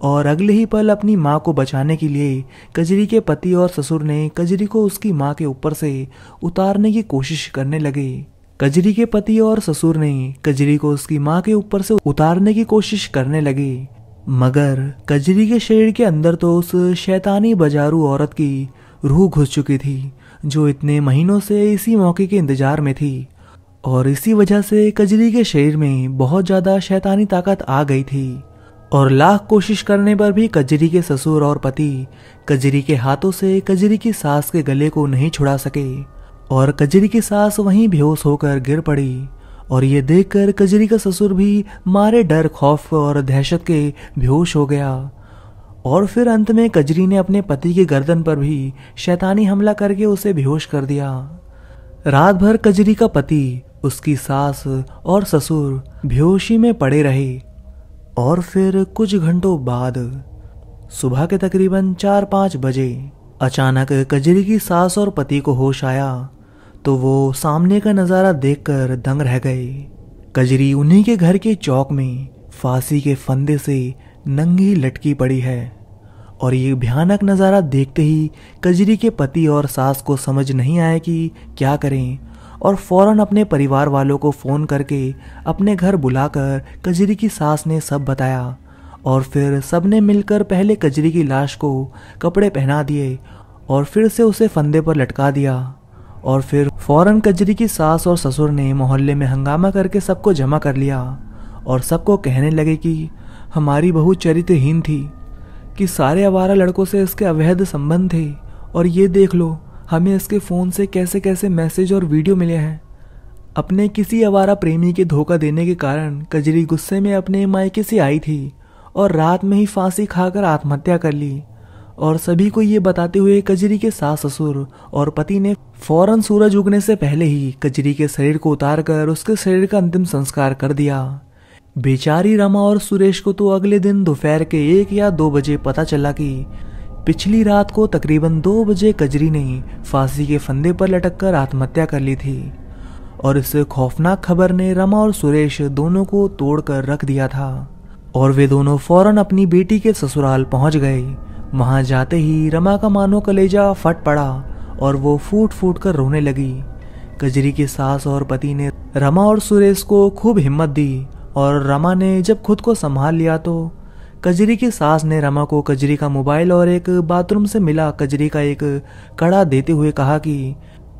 और अगले ही पल अपनी माँ को बचाने के लिए कजरी के पति और ससुर ने कजरी को उसकी माँ के ऊपर से उतारने की कोशिश करने लगे। कजरी के पति और ससुर ने कजरी को उसकी माँ के ऊपर से उतारने की कोशिश करने लगे, मगर कजरी के शरीर के अंदर तो उस शैतानी बाजारू औरत की रूह घुस चुकी थी जो इतने महीनों से इसी मौके के इंतजार में थी। और इसी वजह से कजरी के शरीर में बहुत ज़्यादा शैतानी ताकत आ गई थी और लाख कोशिश करने पर भी कजरी के ससुर और पति कजरी के हाथों से कजरी की सास के गले को नहीं छुड़ा सके और कजरी की सास वहीं बेहोश होकर गिर पड़ी। और ये देखकर कजरी का ससुर भी मारे डर, खौफ और दहशत के बेहोश हो गया। और फिर अंत में कजरी ने अपने पति की गर्दन पर भी शैतानी हमला करके उसे बेहोश कर दिया। रात भर कजरी का पति, उसकी सास और ससुर बेहोशी में पड़े रहे। और फिर कुछ घंटों बाद सुबह के तकरीबन 4-5 बजे अचानक कजरी की सास और पति को होश आया तो वो सामने का नज़ारा देखकर दंग रह गए। कजरी उन्हीं के घर के चौक में फांसी के फंदे से नंगी लटकी पड़ी है। और ये भयानक नज़ारा देखते ही कजरी के पति और सास को समझ नहीं आया कि क्या करें, और फौरन अपने परिवार वालों को फ़ोन करके अपने घर बुलाकर कजरी की सास ने सब बताया। और फिर सबने मिलकर पहले कजरी की लाश को कपड़े पहना दिए और फिर से उसे फंदे पर लटका दिया। और फिर फौरन कजरी की सास और ससुर ने मोहल्ले में हंगामा करके सबको जमा कर लिया और सबको कहने लगे कि हमारी बहू चरित्रहीन थी, कि सारे आवारा लड़कों से इसके अवैध संबंध थे, और ये देख लो हमें इसके फ़ोन से कैसे कैसे मैसेज और वीडियो मिले हैं। अपने किसी आवारा प्रेमी के धोखा देने के कारण कजरी गुस्से में अपने मायके से आई थी और रात में ही फांसी खाकर आत्महत्या कर ली। और सभी को ये बताते हुए कजरी के सास ससुर और पति ने फौरन सूरज उगने से पहले ही कजरी के शरीर को उतारकर उसके शरीर का अंतिम संस्कार कर दिया। बेचारी रमा और सुरेश को तो अगले दिन दोपहर के 1 या 2 बजे पता चला कि पिछली रात को तकरीबन 2 बजे कजरी ने फांसी के फंदे पर लटककर आत्महत्या कर ली थी। और इस खौफनाक खबर ने रमा और सुरेश दोनों को तोड़कर रख दिया था और वे दोनों फौरन अपनी बेटी के ससुराल पहुंच गए। वहां जाते ही रमा का मानो कलेजा फट पड़ा और वो फूट फूट कर रोने लगी। कजरी की सास और पति ने रमा और सुरेश को खूब हिम्मत दी और रमा ने जब खुद को संभाल लिया तो कजरी की सास ने रमा को कजरी का मोबाइल और एक बाथरूम से मिला कजरी का एक कड़ा देते हुए कहा कि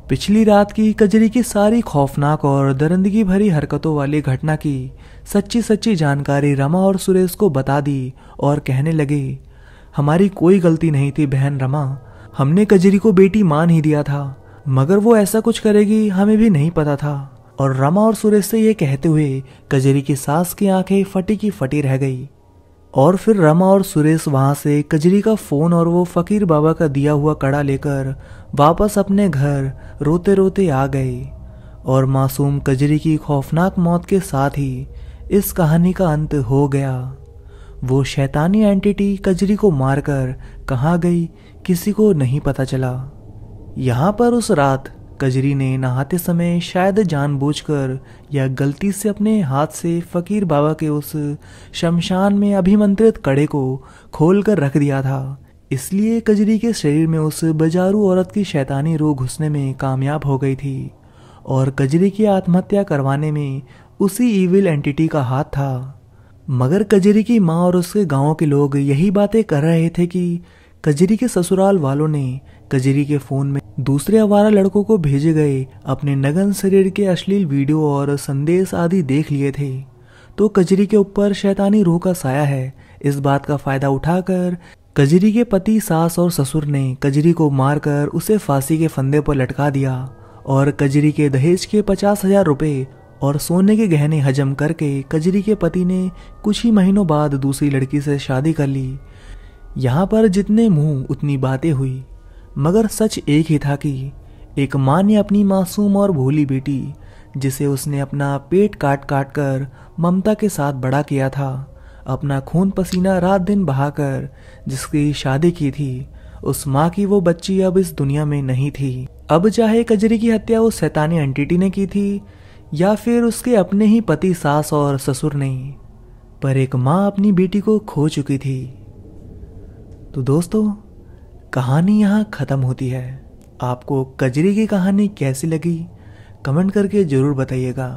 पिछली रात की कजरी की सारी खौफनाक और दरिंदगी भरी हरकतों वाली घटना की सच्ची सच्ची जानकारी रमा और सुरेश को बता दी और कहने लगे, हमारी कोई गलती नहीं थी बहन रमा, हमने कजरी को बेटी मान ही दिया था, मगर वो ऐसा कुछ करेगी हमें भी नहीं पता था। और रमा और सुरेश से ये कहते हुए कजरी की सास की आंखें फटी की फटी रह गई। और फिर रमा और सुरेश वहां से कजरी का फोन और वो फकीर बाबा का दिया हुआ कड़ा लेकर वापस अपने घर रोते रोते आ गए। और मासूम कजरी की खौफनाक मौत के साथ ही इस कहानी का अंत हो गया। वो शैतानी एंटिटी कजरी को मारकर कहाँ गई किसी को नहीं पता चला। यहाँ पर उस रात कजरी ने नहाते समय शायद जानबूझकर या गलती से अपने हाथ से फकीर बाबा के उस शमशान में अभिमंत्रित कड़े को खोलकर रख दिया था। इसलिए कजरी के शरीर में उस बेजारू औरत की शैतानी रूह घुसने में कामयाब हो गई थी और कजरी की आत्महत्या करवाने में उसी ईविल एंटिटी का हाथ था। मगर कजरी की माँ और उसके गांव के लोग यही बातें कर रहे थे कि कजरी के ससुराल वालों ने कजरी के फोन में दूसरे आवारा लड़कों को भेजे गए अपने नग्न शरीर के अश्लील वीडियो और संदेश आदि देख लिए थे। तो कजरी के ऊपर शैतानी रूह का साया है, इस बात का फायदा उठाकर कजरी के पति सास और ससुर ने कजरी को मारकर उसे फांसी के फंदे पर लटका दिया और कजरी के दहेज के 50,000 रुपए और सोने के गहने हजम करके कजरी के पति ने कुछ ही महीनों बाद दूसरी लड़की से शादी कर ली। यहाँ पर जितने मुंह उतनी बातें हुई, मगर सच एक ही था कि एक माँ ने अपनी मासूम और भोली बेटी, जिसे उसने अपना पेट काट काट कर ममता के साथ बड़ा किया था, अपना खून पसीना रात दिन बहाकर जिसकी शादी की थी, उस माँ की वो बच्ची अब इस दुनिया में नहीं थी। अब चाहे कजरी की हत्या उस शैतानी एंटिटी ने की थी या फिर उसके अपने ही पति सास और ससुर ने, पर एक माँ अपनी बेटी को खो चुकी थी। तो दोस्तों, कहानी यहाँ ख़त्म होती है। आपको कजरी की कहानी कैसी लगी कमेंट करके ज़रूर बताइएगा।